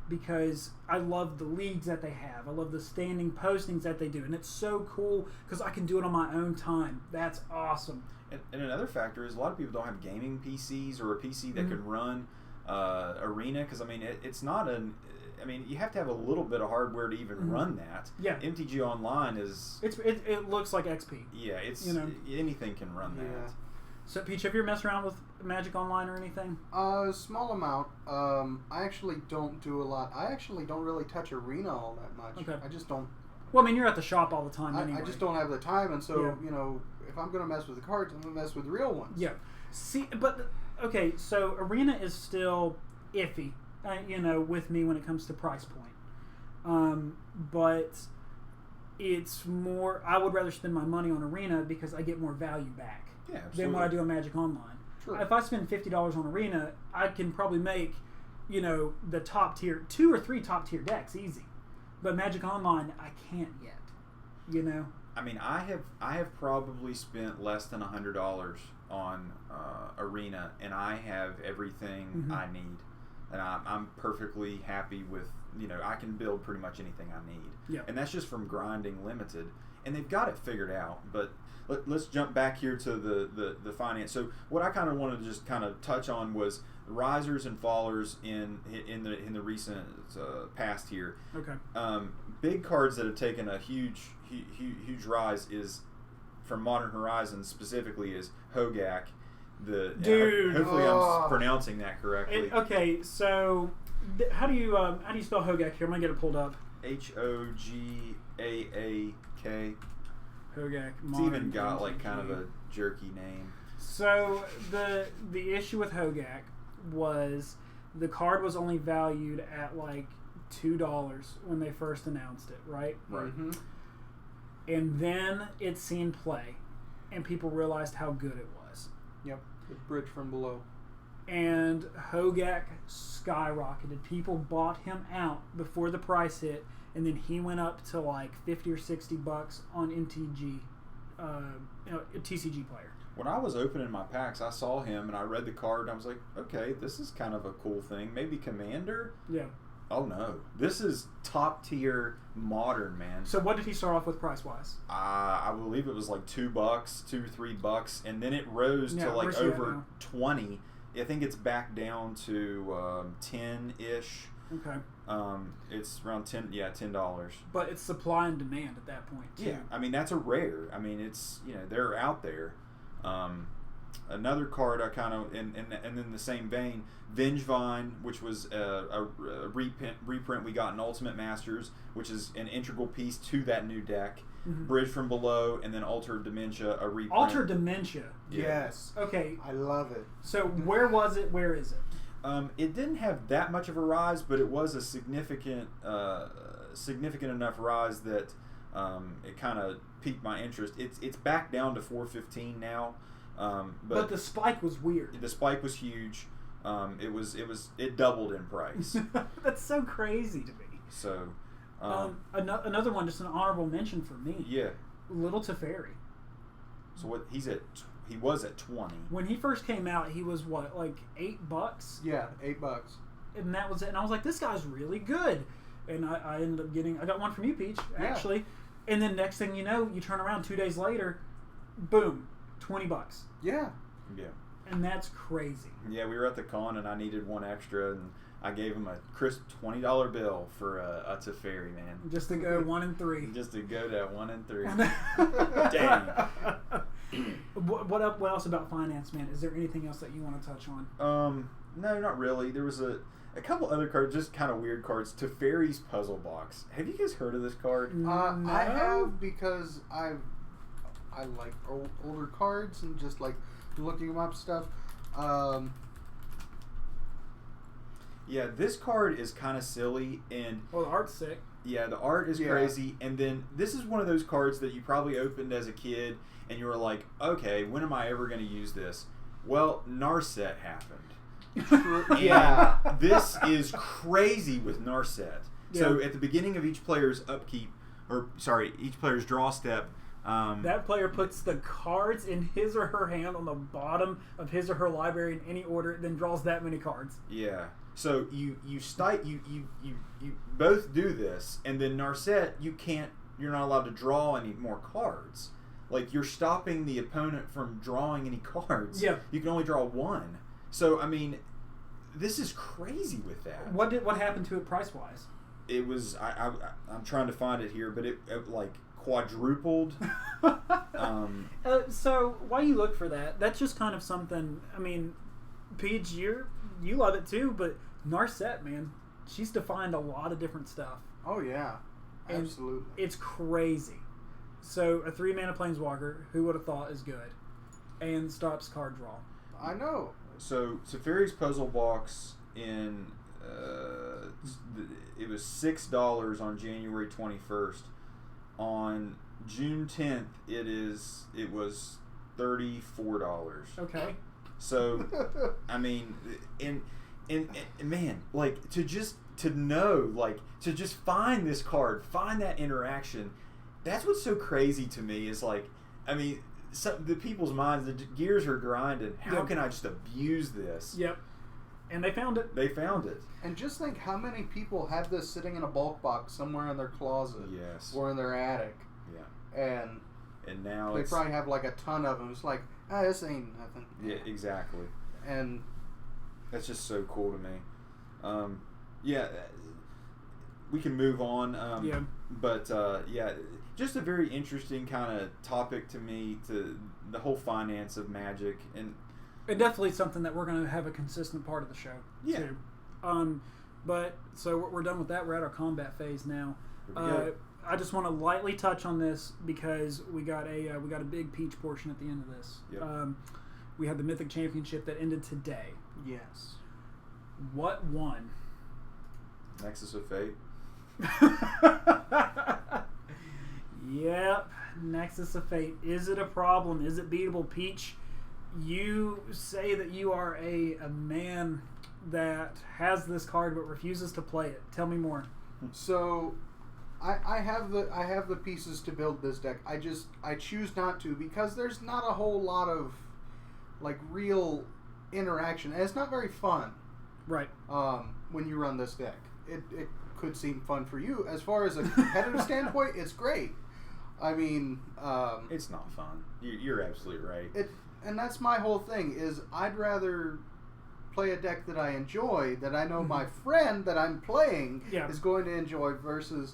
because I love the leagues that they have. I love the standing postings that they do, and it's so cool because I can do it on my own time. That's awesome. And another factor is a lot of people don't have gaming PCs or a PC that can run Arena because I mean it's not an. I mean, you have to have a little bit of hardware to even run that. Yeah. MTG Online is... It looks like XP. Yeah, it's... You know. Anything can run that. So, Peach, have you ever messed around with Magic Online or anything? Small amount. I actually don't do a lot. I actually don't really touch Arena all that much. Okay. I just don't... Well, I mean, you're at the shop all the time anyway. I just don't have the time, and so, Yeah. you know, if I'm going to mess with the cards, I'm going to mess with the real ones. Yeah. See, but, okay, so Arena is still iffy, you know, with me when it comes to price point. But it's more, I would rather spend my money on Arena because I get more value back than what I do on Magic Online. True. If I spend $50 on Arena, I can probably make, you know, the top tier, 2 or 3 top tier decks easy. But Magic Online, I can't yet, you know? I mean, I have probably spent less than $100 on Arena, and I have everything I need. And I'm perfectly happy with, you know, I can build pretty much anything I need. Yeah. And that's just from grinding limited. And they've got it figured out. But let's jump back here to the finance. So what I kind of wanted to just kind of touch on was risers and fallers in the recent past here. Okay. Big cards that have taken a huge rise is, from Modern Horizons specifically, is Hogak. Dude. Hopefully I'm pronouncing that correctly. Okay, so how do you spell Hogak here? I'm gonna get it pulled up. Hogaak. Hogak. It's even got like kind of a jerky name. So the issue with Hogak was the card was only valued at like $2 when they first announced it, right? Right. Mm-hmm. And then it seen play, and people realized how good it was. Yep. The bridge from below. And Hogak skyrocketed. People bought him out before the price hit, and then he went up to like $50 or $60 on MTG, TCG player. When I was opening my packs, I saw him and I read the card and I was like, okay, this is kind of a cool thing. Maybe Commander? Yeah. Oh no, this is top tier modern, man. So what did he start off with price wise? I believe it was like $2, $2, $3, and then it rose to like where's he at over now? 20. I think it's back down to 10-ish. Okay. It's around $10. But it's supply and demand at that point too. Yeah, I mean that's a rare. I mean it's, you know, they're out there. Another card I kind of, and in the same vein, Vengevine, which was a reprint we got in Ultimate Masters, which is an integral piece to that new deck. Bridge from Below, and then Altered Dementia, a reprint. Altered Dementia. Yeah. Yes. Okay. I love it. So where was it? Where is it? It didn't have that much of a rise, but it was a significant enough rise that it kind of piqued my interest. It's back down to 415 now, but the spike was weird. The spike was huge. It doubled in price. That's so crazy to me. So another one, just an honorable mention for me. Yeah. Little Teferi. So what he was at 20. When he first came out, he was what, like $8? Yeah, $8. And that was it. And I was like, this guy's really good. And I ended up getting, I got one from you, Peach, actually. And then next thing you know, you turn around 2 days later, boom, $20. Yeah. Yeah. And that's crazy. Yeah, we were at the con and I needed one extra, and I gave him a crisp $20 bill for a Teferi, man. Just to go 1 and 3. Just to go to 1 and 3. Dang. What else about finance, man? Is there anything else that you want to touch on? No, not really. There was a couple other cards, just kind of weird cards. Teferi's Puzzle Box. Have you guys heard of this card? No. I have, because I like older cards and just like looking them up stuff. Yeah, this card is kind of silly, and Well, the art's sick. yeah, the art is crazy. And then this is one of those cards that you probably opened as a kid, and you were like, okay, when am I ever going to use this? Well, Narset happened. Yeah. And this is crazy with Narset. So Yeah. at the beginning of each player's each player's draw step, That player puts the cards in his or her hand on the bottom of his or her library in any order, then draws that many cards. yeah. So you both do this, and then Narset, you're not allowed to draw any more cards. Like, you're stopping the opponent from drawing any cards. Yeah. You can only draw one. So I mean, this is crazy with that. What happened to it price wise? It was I'm trying to find it here, but it like quadrupled. So while you look for that, that's just kind of something. I mean, Peach, you love it too, but Narset, man, she's defined a lot of different stuff. Oh yeah, And absolutely. It's crazy. So a 3-mana planeswalker, who would have thought, is good, and stops card draw. I know. So Teferi's Puzzle Box it was $6 on January 21st. On June 10th, it was $34. Okay. So I mean, and man, like to just find this card, find that interaction. That's what's so crazy to me is like, I mean, the people's minds, the gears are grinding. How Yep. can I just abuse this? Yep. And they found it. They found it. And just think how many people have this sitting in a bulk box somewhere in their closet Yes. or in their attic, Yeah. and now they it's probably have like a ton of them. It's like, this ain't nothing. yeah, exactly. And That's just so cool to me. Yeah, we can move on. Yeah. But yeah, just a very interesting kind of topic to me, to the whole finance of Magic, and definitely something that we're going to have a consistent part of the show. Yeah. Too. But so we're done with that. We're at our combat phase now. Here we go. I just want to lightly touch on this because we got a big Peach portion at the end of this. Yep. We had the Mythic Championship that ended today. yes, What won? Nexus of Fate. Yep, Nexus of Fate. Is it a problem? Is it beatable? Peach, you say that you are a man that has this card but refuses to play it. Tell me more. so I have the pieces to build this deck. I choose not to because there's not a whole lot of like real interaction, and it's not very fun. Right. When you run this deck, it could seem fun for you. As far as a competitive standpoint, it's great. I mean, It's not fun. You're absolutely right. and that's my whole thing. Is I'd rather play a deck that I enjoy, that I know my friend that I'm playing Yeah. is going to enjoy, versus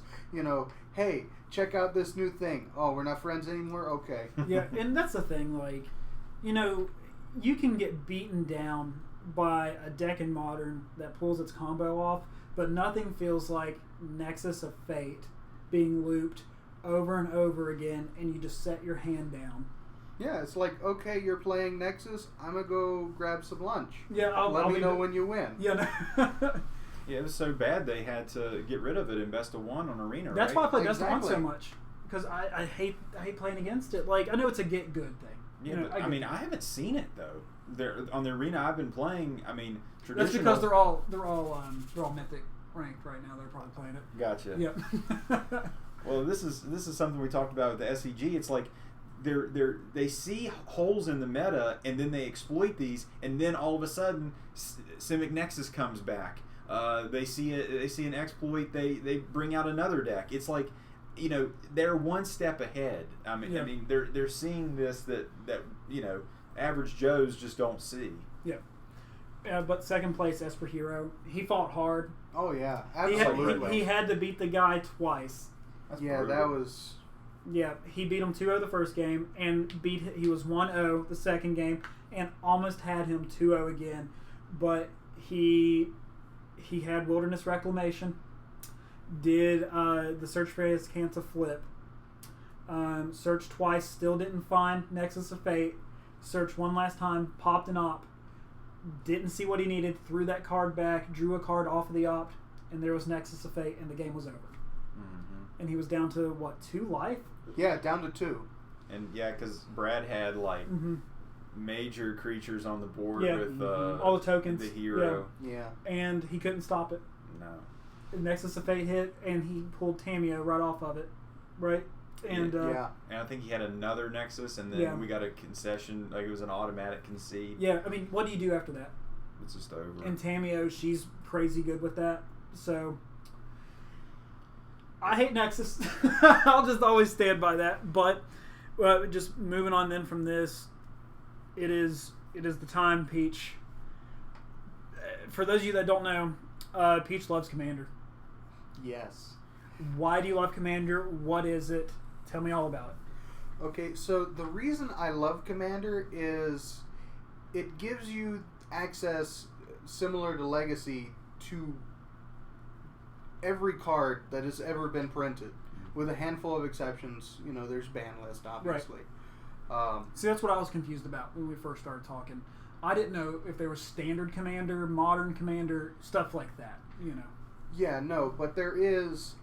hey, check out this new thing. Oh, we're not friends anymore. Okay. Yeah, and that's the thing. Like, you can get beaten down by a deck in Modern that pulls its combo off, but nothing feels like Nexus of Fate being looped over and over again, and you just set your hand down. Yeah, it's like, okay, you're playing Nexus. I'm gonna go grab some lunch. Yeah, Let I'll me be know the- when you win. Yeah, no. Yeah, it was so bad they had to get rid of it in Best of One on Arena. That's right? why I play Best of One so Exactly. much, because I hate playing against it. Like, I know it's a get good thing. Yeah, but, I mean, I haven't seen it though. On the Arena I've been playing. I mean, that's traditional. because they're all Mythic ranked right now. They're probably playing it. Gotcha. Yep. Well, this is something we talked about with the SVG. It's like they see holes in the meta, and then they exploit these, and then all of a sudden, Simic Nexus comes back. They see an exploit. They bring out another deck. It's like they're one step ahead. I Yeah. mean, they're seeing this that average Joes just don't see. Yeah. But second place, Esper Hero. He fought hard. Oh yeah, He absolutely. had to beat the guy twice. That's Yeah, brutal. that was. Yeah, he beat him 2-0 the first game, and he was 1-0 the second game, and almost had him 2-0 again. But he had Wilderness Reclamation, did the Search for Azcanta flip, searched twice, still didn't find Nexus of Fate, searched one last time, popped an op, didn't see what he needed, threw that card back, drew a card off of the opt, and there was Nexus of Fate, and the game was over. And he was down to, 2 life? Yeah, down to 2. And because Brad had major creatures on the board Yeah. with All the tokens. the hero. Yeah. And he couldn't stop it. No. Nexus of Fate hit, and he pulled Tameo right off of it, right? And Yeah. And I think he had another Nexus, and then Yeah. we got a concession, like it was an automatic concede. yeah, I mean, what do you do after that? It's just over. And Tameo, she's crazy good with that. So I hate Nexus. I'll just always stand by that. But just moving on then from this, it is the time, Peach. For those of you that don't know, Peach loves Commander. Yes. Why do you love Commander? What is it? Tell me all about it. Okay, so the reason I love Commander is it gives you access, similar to Legacy, to every card that has ever been printed, with a handful of exceptions. There's ban list, obviously. See, that's what I was confused about when we first started talking. I didn't know if there was standard Commander, modern Commander, stuff like that. Yeah, no, but there is,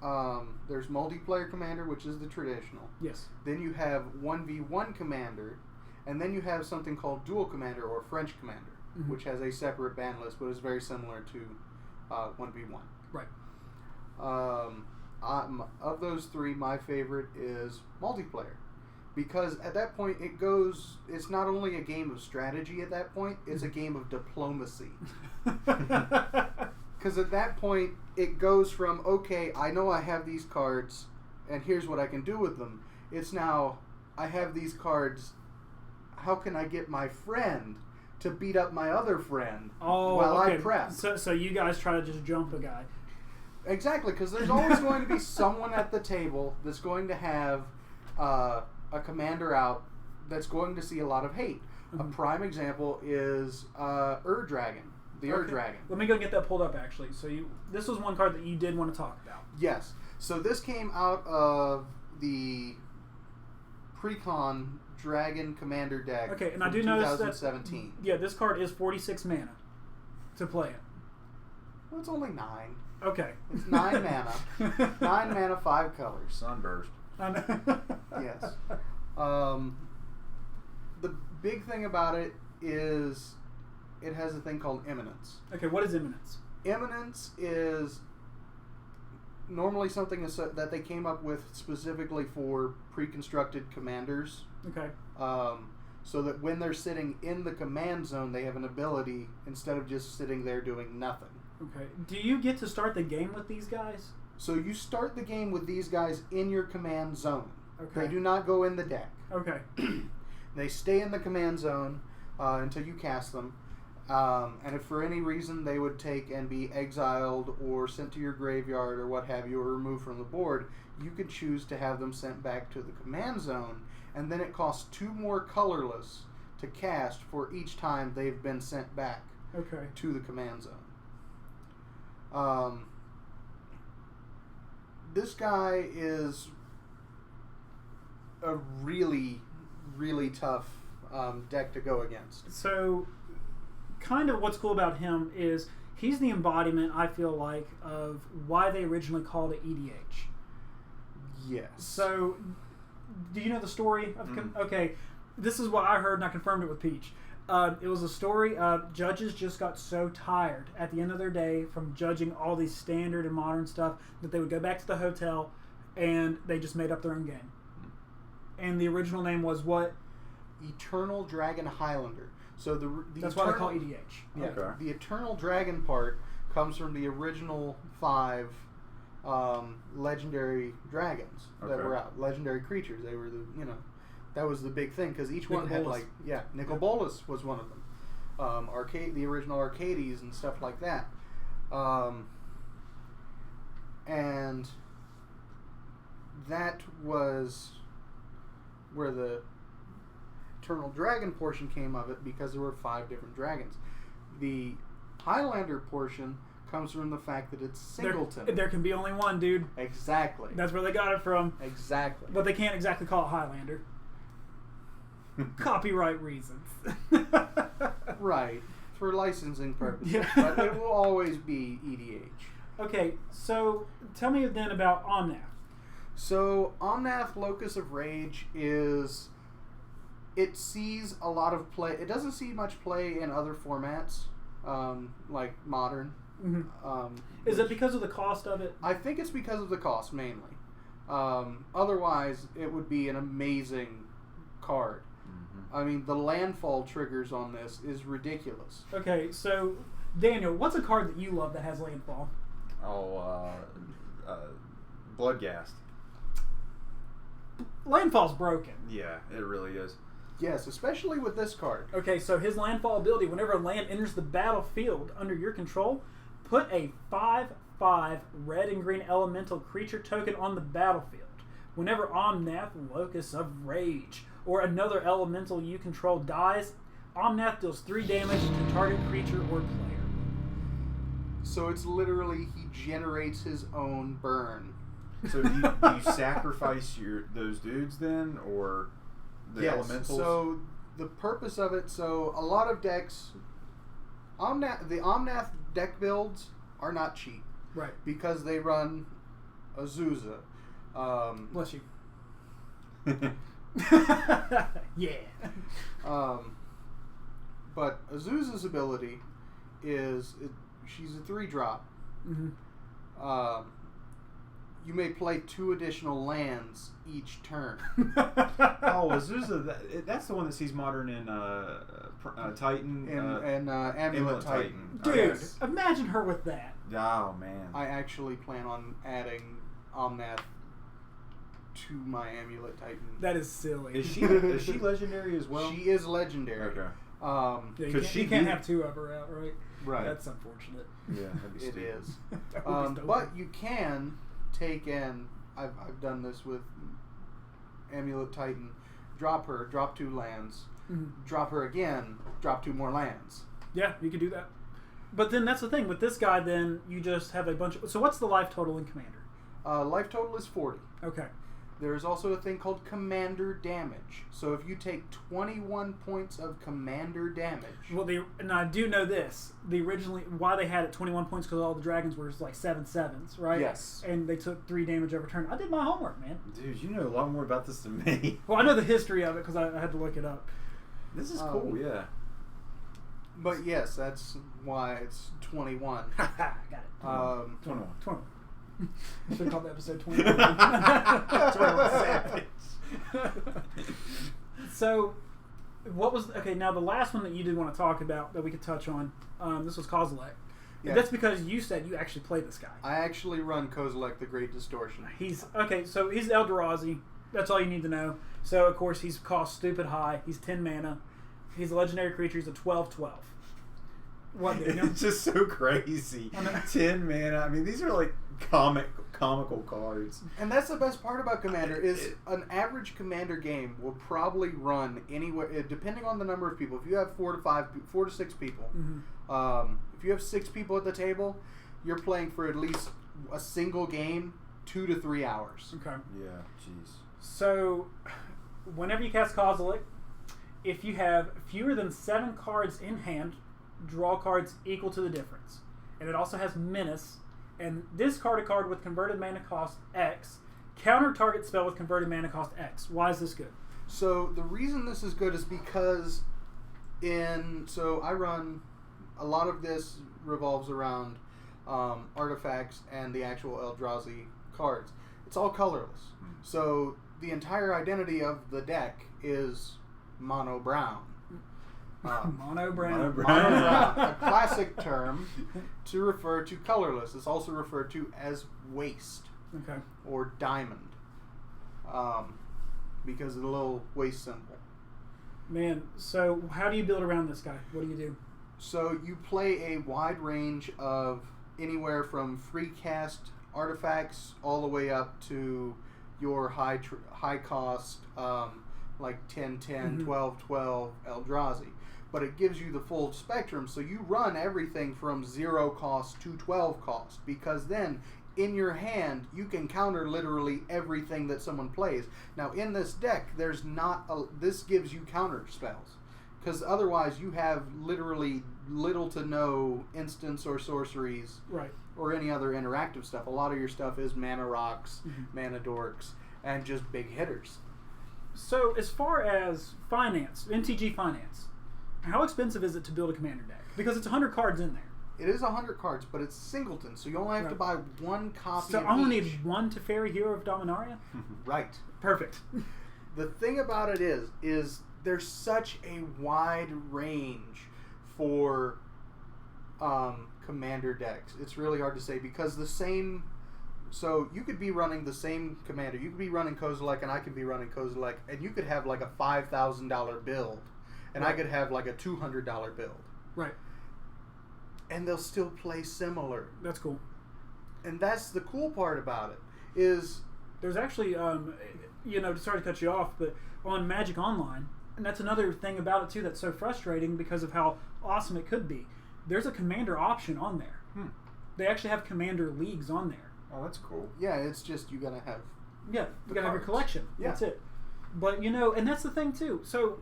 there's multiplayer Commander, which is the traditional. Yes. Then you have 1v1 Commander, and then you have something called Dual Commander or French Commander, which has a separate ban list, but is very similar to 1v1. Right. Of those 3, my favorite is multiplayer. Because at that point, it's not only a game of strategy at that point, it's a game of diplomacy. Because at that point, it goes from, okay, I know I have these cards, and here's what I can do with them. It's now, I have these cards, how can I get my friend to beat up my other friend while I prep? So you guys try to just jump a guy. Exactly, because there's always going to be someone at the table that's going to have a commander out that's going to see a lot of hate. A prime example is Dragon. The Dragon. Let me go get that pulled up, actually. So this was one card that you did want to talk about. Yes. So this came out of the Precon Dragon Commander deck. Okay, and I do notice that 2017. Yeah, this card is 46 mana to play it. Well, it's only 9. Okay. It's 9 mana. 9 mana, 5 colors. Sunburst. Yes. The big thing about it is it has a thing called Imminence. Okay, what is Imminence? Imminence is normally something that they came up with specifically for pre-constructed commanders. Okay. So that when they're sitting in the command zone, they have an ability instead of just sitting there doing nothing. Okay. Do you get to start the game with these guys? So you start the game with these guys in your command zone. Okay. They do not go in the deck. Okay. They stay in the command zone until you cast them. And if for any reason they would take and be exiled or sent to your graveyard or what have you, or removed from the board, you could choose to have them sent back to the command zone, and then it costs 2 more colorless to cast for each time they've been sent back to the command zone. This guy is a really, really tough deck to go against. So, kind of what's cool about him is he's the embodiment, I feel like, of why they originally called it EDH. Yes. So, do you know the story of... Okay, this is what I heard, and I confirmed it with Peach. It was a story of judges just got so tired at the end of their day from judging all these standard and modern stuff that they would go back to the hotel and they just made up their own game. And the original name was what? Eternal Dragon Highlander. So that's why they call it EDH. Yeah. Okay. The Eternal Dragon part comes from the original 5 legendary dragons that Okay. were out. Legendary creatures. They were that was the big thing because each one had Nicol Bolas. Nicol Bolas was one of them. The original Arcades and stuff like that. And that was where the Eternal Dragon portion came of it because there were 5 different dragons. The Highlander portion comes from the fact that it's singleton. There can be only one, dude. Exactly. That's where they got it from. Exactly. But they can't exactly call it Highlander. Copyright reasons. Right. For licensing purposes. Yeah. But it will always be EDH. Okay, so tell me then about Omnath. So, Omnath Locus of Rage is... It sees a lot of play. It doesn't see much play in other formats, like Modern. Mm-hmm. Is it because of the cost of it? I think it's because of the cost, mainly. Otherwise, it would be an amazing card. I mean, the landfall triggers on this is ridiculous. Okay, so Daniel, what's a card that you love that has landfall? Bloodghast. Landfall's broken. Yeah, it really is. Yes, especially with this card. Okay, so his landfall ability, whenever a land enters the battlefield under your control, put a 5/5 red and green elemental creature token on the battlefield. Whenever Omnath Locus of Rage or another elemental you control dies, Omnath deals 3 damage to target creature or player. So it's literally he generates his own burn. So do you sacrifice those dudes then, or the Yes, elementals? so the purpose of it, so a lot of decks, the Omnath deck builds are not cheap. Right. Because they run Azusa. Bless you. Yeah. But Azusa's ability is she's a 3-drop. Mm-hmm. You may play 2 additional lands each turn. Oh, Azusa, that's the one that sees Modern in Titan. And Amulet Titan. Dude, Yes. imagine her with that. Oh, man. I actually plan on adding Omnath to my Amulet Titan. That is silly. Is she legendary as well? She is legendary. Okay. Yeah, you 'Cause you can't have 2 of her out, right? Right. That's unfortunate. Yeah, that'd be It stupid. is. That would be But you can take in. I've done this with Amulet Titan. Drop her, drop 2 lands. Mhm. Drop her again, drop 2 more lands. Yeah, you could do that. But then that's the thing. With this guy, then you just have a bunch of... So what's the life total in Commander? Life total is 40. Okay. There is also a thing called Commander Damage. So if you take 21 points of Commander Damage... Well, and I do know this. Originally, why they had it 21 points, because all the dragons were like 7/7s, right? Yes. And they took 3 damage every turn. I did my homework, man. Dude, you know a lot more about this than me. Well, I know the history of it because I had to look it up. This is cool, yeah. But yes, that's why it's 21. Got it. 21. 21. I should have called the episode 21. 21 Savage. So, what was... Okay, now the last one that you did want to talk about that we could touch on, this was Kozilek. Yeah. That's because you said you actually play this guy. I actually run Kozilek the Great Distortion. He's... Okay, so he's Eldrazi. That's all you need to know. So, of course, he's cost stupid high. He's 10 mana. He's a legendary creature. He's a 12/12. What, Daniel? It's just so crazy. 10 mana. I mean, these are like comical cards. And that's the best part about Commander is an average Commander game will probably run anywhere, depending on the number of people. If you have 4 to 6 people, if you have 6 people at the table, you're playing for at least a single game 2 to 3 hours. Okay. Yeah, jeez. So, whenever you cast Kozilek, if you have fewer than 7 cards in hand, draw cards equal to the difference. And it also has Menace. And discard a card with converted mana cost X. Counter target spell with converted mana cost X. Why is this good? So the reason this is good is because so I run a lot of this revolves around artifacts and the actual Eldrazi cards. It's all colorless. So the entire identity of the deck is mono brown. Mono brown. Mono brown. Mono brown, a classic term to refer to colorless. It's also referred to as waste Okay. or diamond, because of the little waste symbol. Man, so how do you build around this guy? What do you do? So you play a wide range of anywhere from free cast artifacts all the way up to your high cost, like 10-10, 12-12 Eldrazi. But it gives you the full spectrum, so you run everything from 0 cost to 12 cost, because then in your hand you can counter literally everything that someone plays. Now in this deck, there's not this gives you counter spells, because otherwise you have literally little to no instants or sorceries, Right. or any other interactive stuff. A lot of your stuff is mana rocks, mana dorks, and just big hitters. So as far as finance, MTG Finance, how expensive is it to build a commander deck? Because it's 100 cards in there. It is 100 cards, but it's singleton, so you only have to buy one copy So of I only each. need one Teferi Hero of Dominaria? Right. Perfect. The thing about it is there's such a wide range for commander decks. It's really hard to say, because so you could be running the same commander. You could be running Kozilek, and I could be running Kozilek, and you could have like a $5,000 build, and I could have like a $200 build. Right. And they'll still play similar. That's cool. And that's the cool part about it, is There's actually, sorry to cut you off, but on Magic Online, and that's another thing about it too that's so frustrating because of how awesome it could be. There's a commander option on there. They actually have commander leagues on there. Oh, that's cool. yeah, it's just you gotta have Yeah, you gotta have your cards. collection. Yeah. That's it. But and that's the thing too. So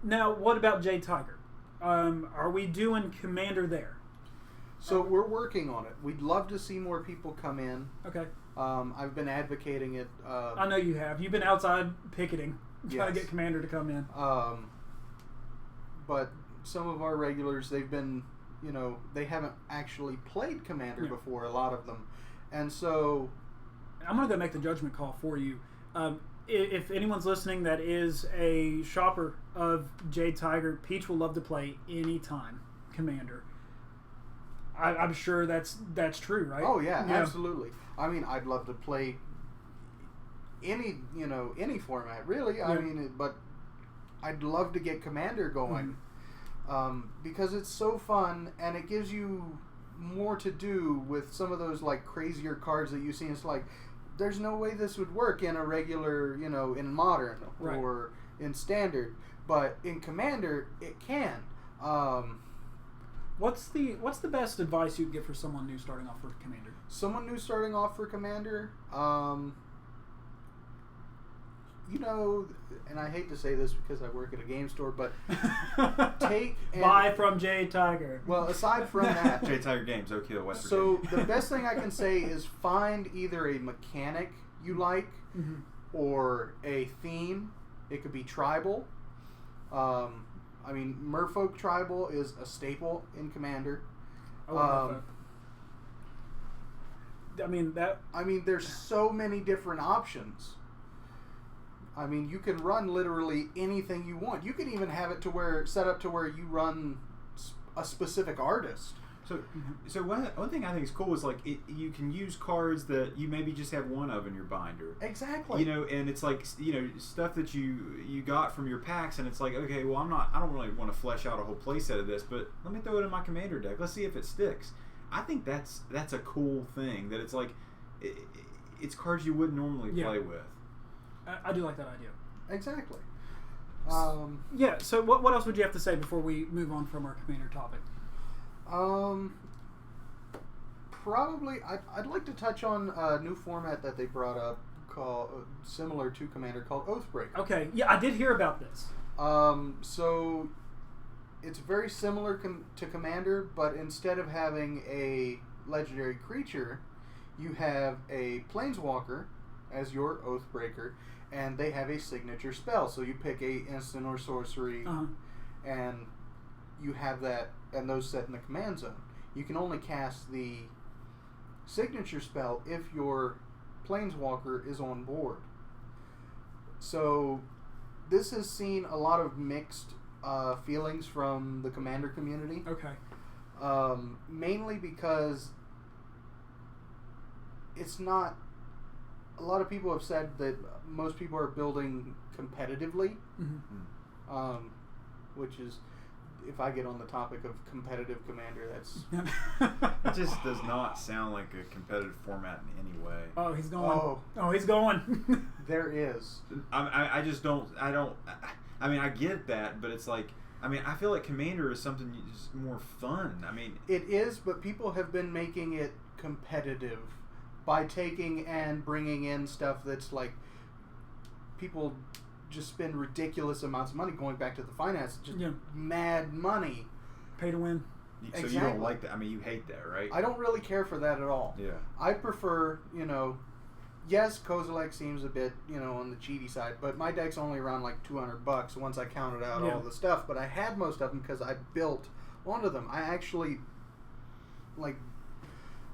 now, what about Jade Tiger? Are we doing commander there? So we're working on it. We'd love to see more people come in. Okay. I've been advocating it. I know you have. You've been outside picketing, trying to Yes. get commander to come in. But some of our regulars, they've been, they haven't actually played Commander Yeah. before, a lot of them. And so, I'm going to go make the judgment call for you. If anyone's listening that is a shopper of Jade Tiger, Peach will love to play anytime Commander. I'm sure that's true, right? oh yeah, absolutely. I mean, I'd love to play any format, really. I mean, but I'd love to get Commander going, because it's so fun, and it gives you more to do with some of those like crazier cards that you see. It's like, there's no way this would work in a regular, in Modern or in Standard, but in Commander it can. What's the best advice you'd give for someone new starting off for Commander? Someone new starting off for Commander, and I hate to say this because I work at a game store, but buy from Jade Tiger. Well, aside from that, Jade Tiger Games, Oak Hill, West so Virginia. the best thing I can say is find either a mechanic you like or a theme. It could be tribal. I mean, Merfolk Tribal is a staple in Commander. I mean, there's so many different options. I mean, you can run literally anything you want. You can even have it set up to where you run a specific artist. So one thing I think is cool is like you can use cards that you maybe just have one of in your binder. Exactly. And it's like stuff that you got from your packs, and it's like, okay, well I don't really want to flesh out a whole playset of this, but let me throw it in my Commander deck. Let's see if it sticks. I think that's a cool thing, that it's like it's cards you wouldn't normally play with. I do like that idea. Exactly. So what else would you have to say before we move on from our Commander topic? Probably I'd like to touch on a new format that they brought up called similar to Commander, called Oathbreaker. Okay, yeah, I did hear about this. So it's very similar to Commander, but instead of having a legendary creature, you have a Planeswalker as your Oathbreaker, and they have a signature spell. So you pick a instant or sorcery, and you have that, and those set in the command zone. You can only cast the signature spell if your Planeswalker is on board. So this has seen a lot of mixed feelings from the Commander community. Okay. Mainly because it's not. A lot of people have said that most people are building competitively, which is, if I get on the topic of competitive Commander, that's It just does not sound like a competitive format in any way. Oh, he's going. Oh, he's going. there is. I just don't. I mean, I get that, but it's like. I mean, I feel like Commander is something just more fun. I mean, It is, but people have been making it competitive by taking and bringing in stuff that's like people just spend ridiculous amounts of money going back to the finance, just mad money. Pay to win. so Exactly. you don't like that. I mean, you hate that, right? I don't really care for that at all. Yeah. I prefer, yes, Kozilek seems a bit, on the cheaty side, but my deck's only around like $200 once I counted out all the stuff. But I had most of them because I built onto them. I actually, like,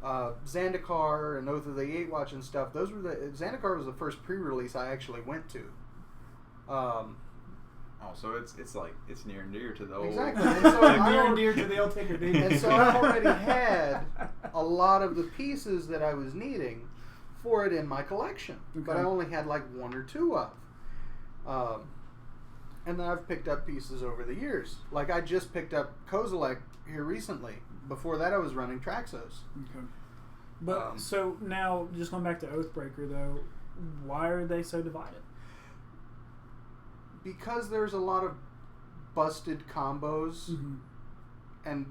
Zendikar and Oath of the Eightwatch and stuff. Zendikar was the first pre-release I actually went to. So it's like it's near and dear to the old. Exactly. And so Near and dear to the old ticker, dude. And so I already had a lot of the pieces that I was needing for it in my collection, but I only had like one or two of. And then I've picked up pieces over the years. Like I just picked up Kozilek here recently. Before that, I was running Traxos. Okay. But so now, just going back to Oathbreaker though, why are they so divided? Because there's a lot of busted combos, and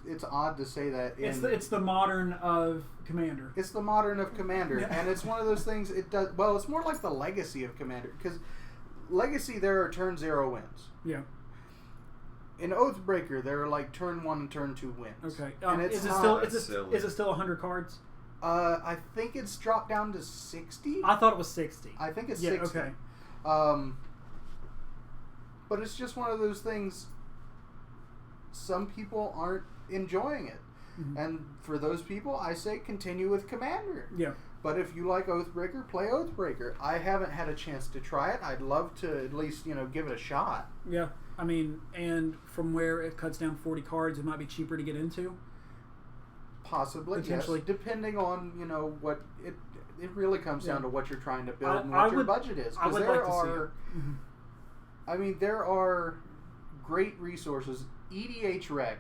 it's odd to say that. It's the modern of Commander. It's the modern of Commander, and it's one of those things. It does well. It's more like the legacy of Commander, because legacy there are turn 0 wins. Yeah. In Oathbreaker, there are like turn 1 and turn 2 wins. Okay. And it's is it not, still is it still 100 cards? I think it's dropped down to 60. I thought it was 60. I think it's 60. Okay. But it's just one of those things. Some people aren't enjoying it, and for those people, I say continue with Commander. Yeah. But if you like Oathbreaker, play Oathbreaker. I haven't had a chance to try it. I'd love to at least give it a shot. Yeah. I mean, and from where it cuts down 40 cards, it might be cheaper to get into. Possibly, Potentially. yes. Depending on what it really comes down to what you're trying to build and what your budget is. Because there are great resources. EDHREC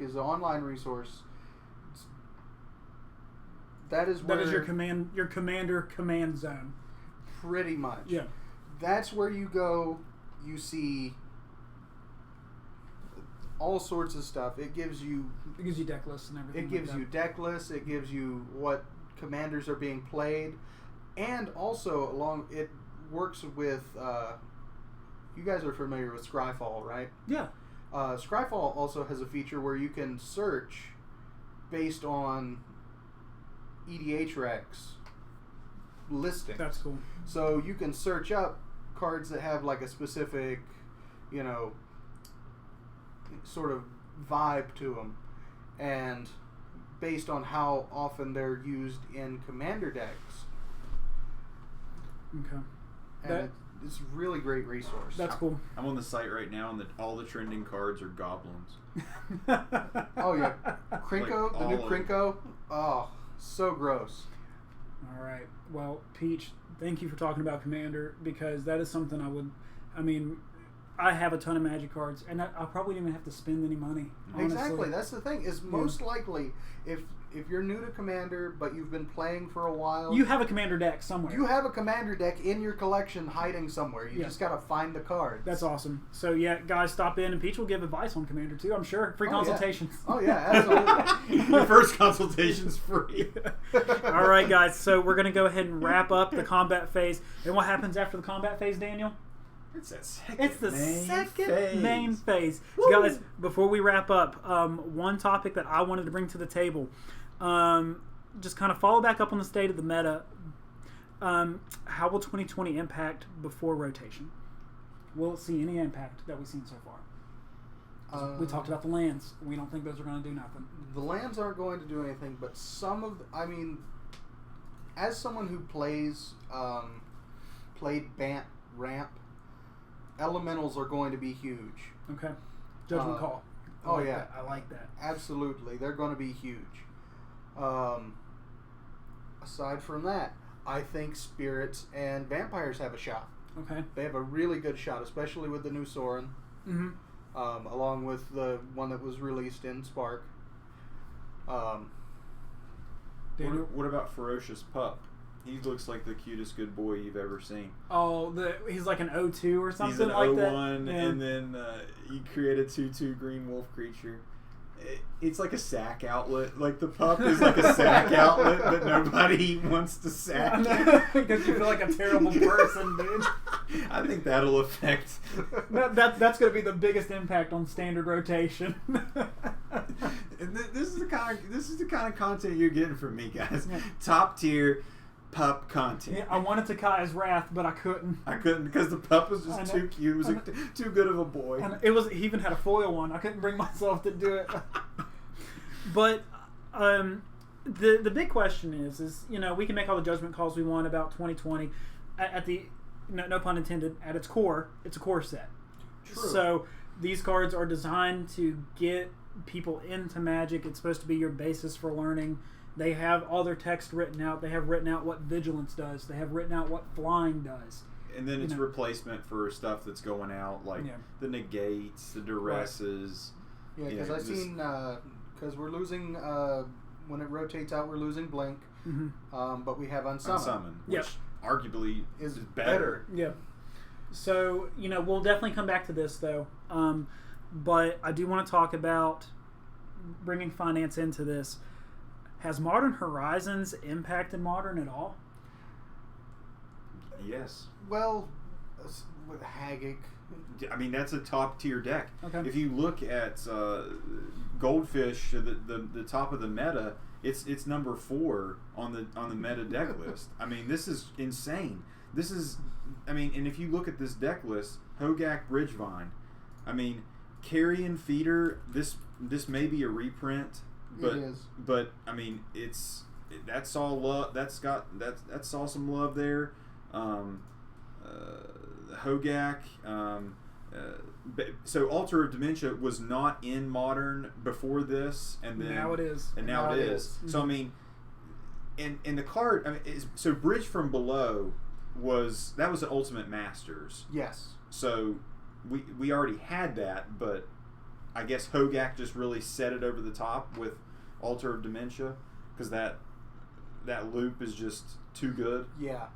is an online resource. That is your Commander command zone. Pretty much. Yeah. That's where you go. You see all sorts of stuff. It gives you deck lists and everything. It gives you deck lists. It gives you what commanders are being played, and also it works with. You guys are familiar with Scryfall, right? Yeah. Scryfall also has a feature where you can search based on EDHREC's listings. That's cool. So you can search up cards that have like a specific, sort of vibe to them, and based on how often they're used in Commander decks. Okay. And it's a really great resource. That's cool. I'm on the site right now, and all the trending cards are goblins. Oh yeah, Krinko, Like the new all of Krinko. Oh, so gross. All right. Well, Peach, thank you for talking about Commander, because that is something I have a ton of Magic cards, and I probably didn't even have to spend any money. Honestly. Exactly. That's the thing. Is most likely if you're new to Commander but you've been playing for a while, you have a Commander deck somewhere. You have a Commander deck in your collection hiding somewhere. You just got to find the cards. That's awesome. So yeah, guys, stop in, and Peach will give advice on Commander too. I'm sure. Free consultations. Yeah. Oh yeah, absolutely. Your first consultation's free. All right, guys. So we're gonna go ahead and wrap up the combat phase. And what happens after the combat phase, Daniel? It's the second main phase. Woo! Guys, before we wrap up, one topic that I wanted to bring to the table, just kind of follow back up on the state of the meta. How will 2020 impact before rotation? Will it see any impact that we've seen so far? We talked about the lands. We don't think those are going to do nothing. The lands aren't going to do anything, but as someone who played Bant Ramp, elementals are going to be huge. Okay. Judgment call. I Oh like yeah, that. I like that. absolutely. They're going to be huge. Aside from that, I think spirits and vampires have a shot. Okay. They have a really good shot, especially with the new Sorin, Mm-hmm. along with the one that was released in Spark. Daniel? What about Ferocious Pup? He looks like the cutest good boy you've ever seen. Oh, he's like an O2 or something He's an like that. 01, Yeah. and then he created 2/2 green wolf creature. It's like a sack outlet. Like the pup is like a sack outlet, but nobody wants to sack it. Because you feel like a terrible person, dude. I think that'll affect. That's going to be the biggest impact on standard rotation. This is the kind of content you're getting from me, guys. Yeah. Top tier pup content. Yeah, I wanted to Kai's Wrath, but I couldn't. I couldn't because the pup was I just know. too cute. It was too good of a boy. And it was. He even had a foil one. I couldn't bring myself to do it. But the big question is we can make all the judgment calls we want about 2020. At the no pun intended. At its core, it's a core set. True. So these cards are designed to get people into Magic. It's supposed to be your basis for learning. They have all their text written out. They have written out what Vigilance does. They have written out what Flying does. And then it's replacement for stuff that's going out, like the negates, the duresses. Yeah, because I've seen because we're losing when it rotates out, we're losing Blink, but we have Unsummon, which arguably is better. Yeah. So we'll definitely come back to this though, but I do want to talk about bringing finance into this. Has Modern Horizons impacted Modern at all? Yes. Well, with Haggick. I mean, that's a top tier deck. Okay. If you look at Goldfish, the top of the meta, it's number 4 on the meta deck list. I mean, this is insane. And if you look at this deck list, Hogak, Bridgevine, I mean, Carrion Feeder. This may be a reprint. But, it is. But I mean, that's all love. That saw some love there. Hogak. So Altar of Dementia was not in Modern before this, and then now it is. And now it is. Mm-hmm. So I mean, and the card. I mean, so Bridge from Below was an Ultimate Masters. Yes. So we already had that, but I guess Hogak just really set it over the top with Altar of Dementia because that loop is just too good. Yeah,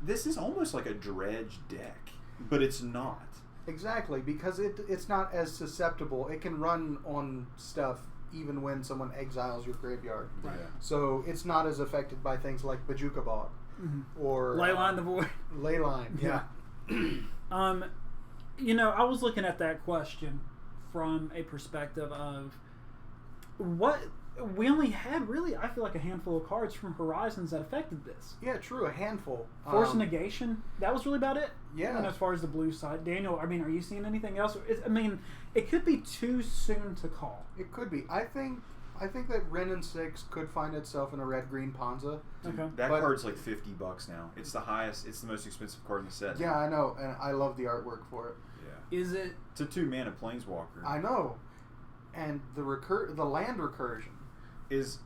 This is almost like a dredge deck, but it's not. Exactly, because it's not as susceptible. It can run on stuff even when someone exiles your graveyard. Right. Yeah. So it's not as affected by things like Bajuka Bog or Leyline the Void. Leyline. Yeah. I was looking at that question from a perspective of what we only had really, I feel like, a handful of cards from Horizons that affected this. Yeah, true, a handful. Force Negation, that was really about it. Yeah. And as far as the blue side, Daniel, I mean, are you seeing anything else? It could be too soon to call. It could be. I think that Ren and 6 could find itself in a red-green Ponza. Okay. That card's like $50 now. It's the highest. It's the most expensive card in the set. Yeah, I know, and I love the artwork for it. Yeah. Is it? It's a 2-mana Planeswalker. I know, and the land recursion. Has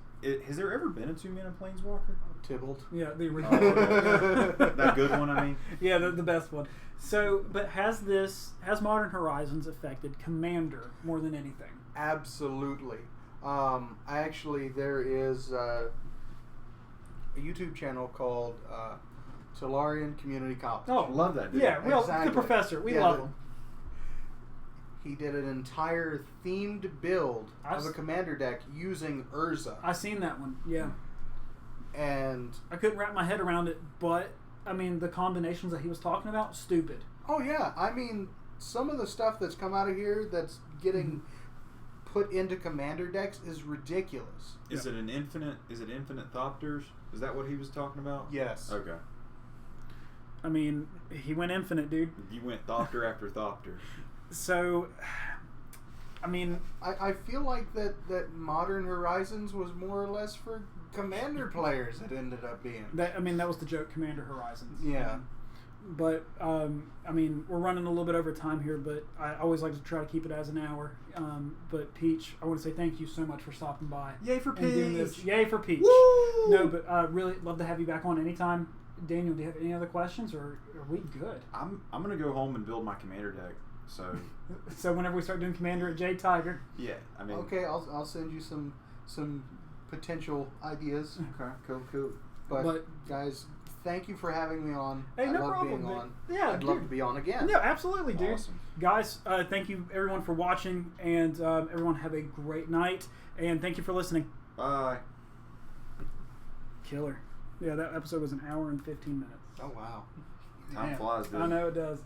there ever been a 2-mana Planeswalker? Tybalt. Yeah, the original. That good one, I mean. Yeah, the best one. So, but has Modern Horizons affected Commander more than anything? Absolutely. There is a YouTube channel called Solarian Community College. Oh, Love that dude. Yeah, we all, Exactly. the professor. We love him. He did an entire themed build of a commander deck using Urza. I seen that one. Yeah. And I couldn't wrap my head around it, but I mean the combinations that he was talking about, stupid. oh yeah, I mean some of the stuff that's come out of here that's getting put into commander decks is ridiculous. Is it infinite Thopters? Is that what he was talking about? Yes. Okay. I mean, he went infinite, dude. You went Thopter after Thopter. So, I mean, I feel like that Modern Horizons was more or less for commander players. It ended up being. that was the joke, Commander Horizons. Yeah. But I mean, we're running a little bit over time here, but I always like to try to keep it as an hour. But Peach, I want to say thank you so much for stopping by. Yay for and doing this. Peach! Yay for Peach! Woo! No, but really love to have you back on anytime. Daniel, do you have any other questions, or are we good? I'm gonna go home and build my commander deck. So So whenever we start doing Commander at J Tiger. yeah, I mean. Okay, I'll send you some potential ideas. Okay, cool. But guys, thank you for having me on. Hey, I no love problem, being dude. on. Yeah, I'd love dude. to be on again. No, absolutely, dude. Awesome. Guys, thank you everyone for watching, and everyone have a great night, and thank you for listening. Bye. Killer. Yeah, that episode was an hour and 15 minutes. Oh wow. Time Man, flies, dude. I know it does.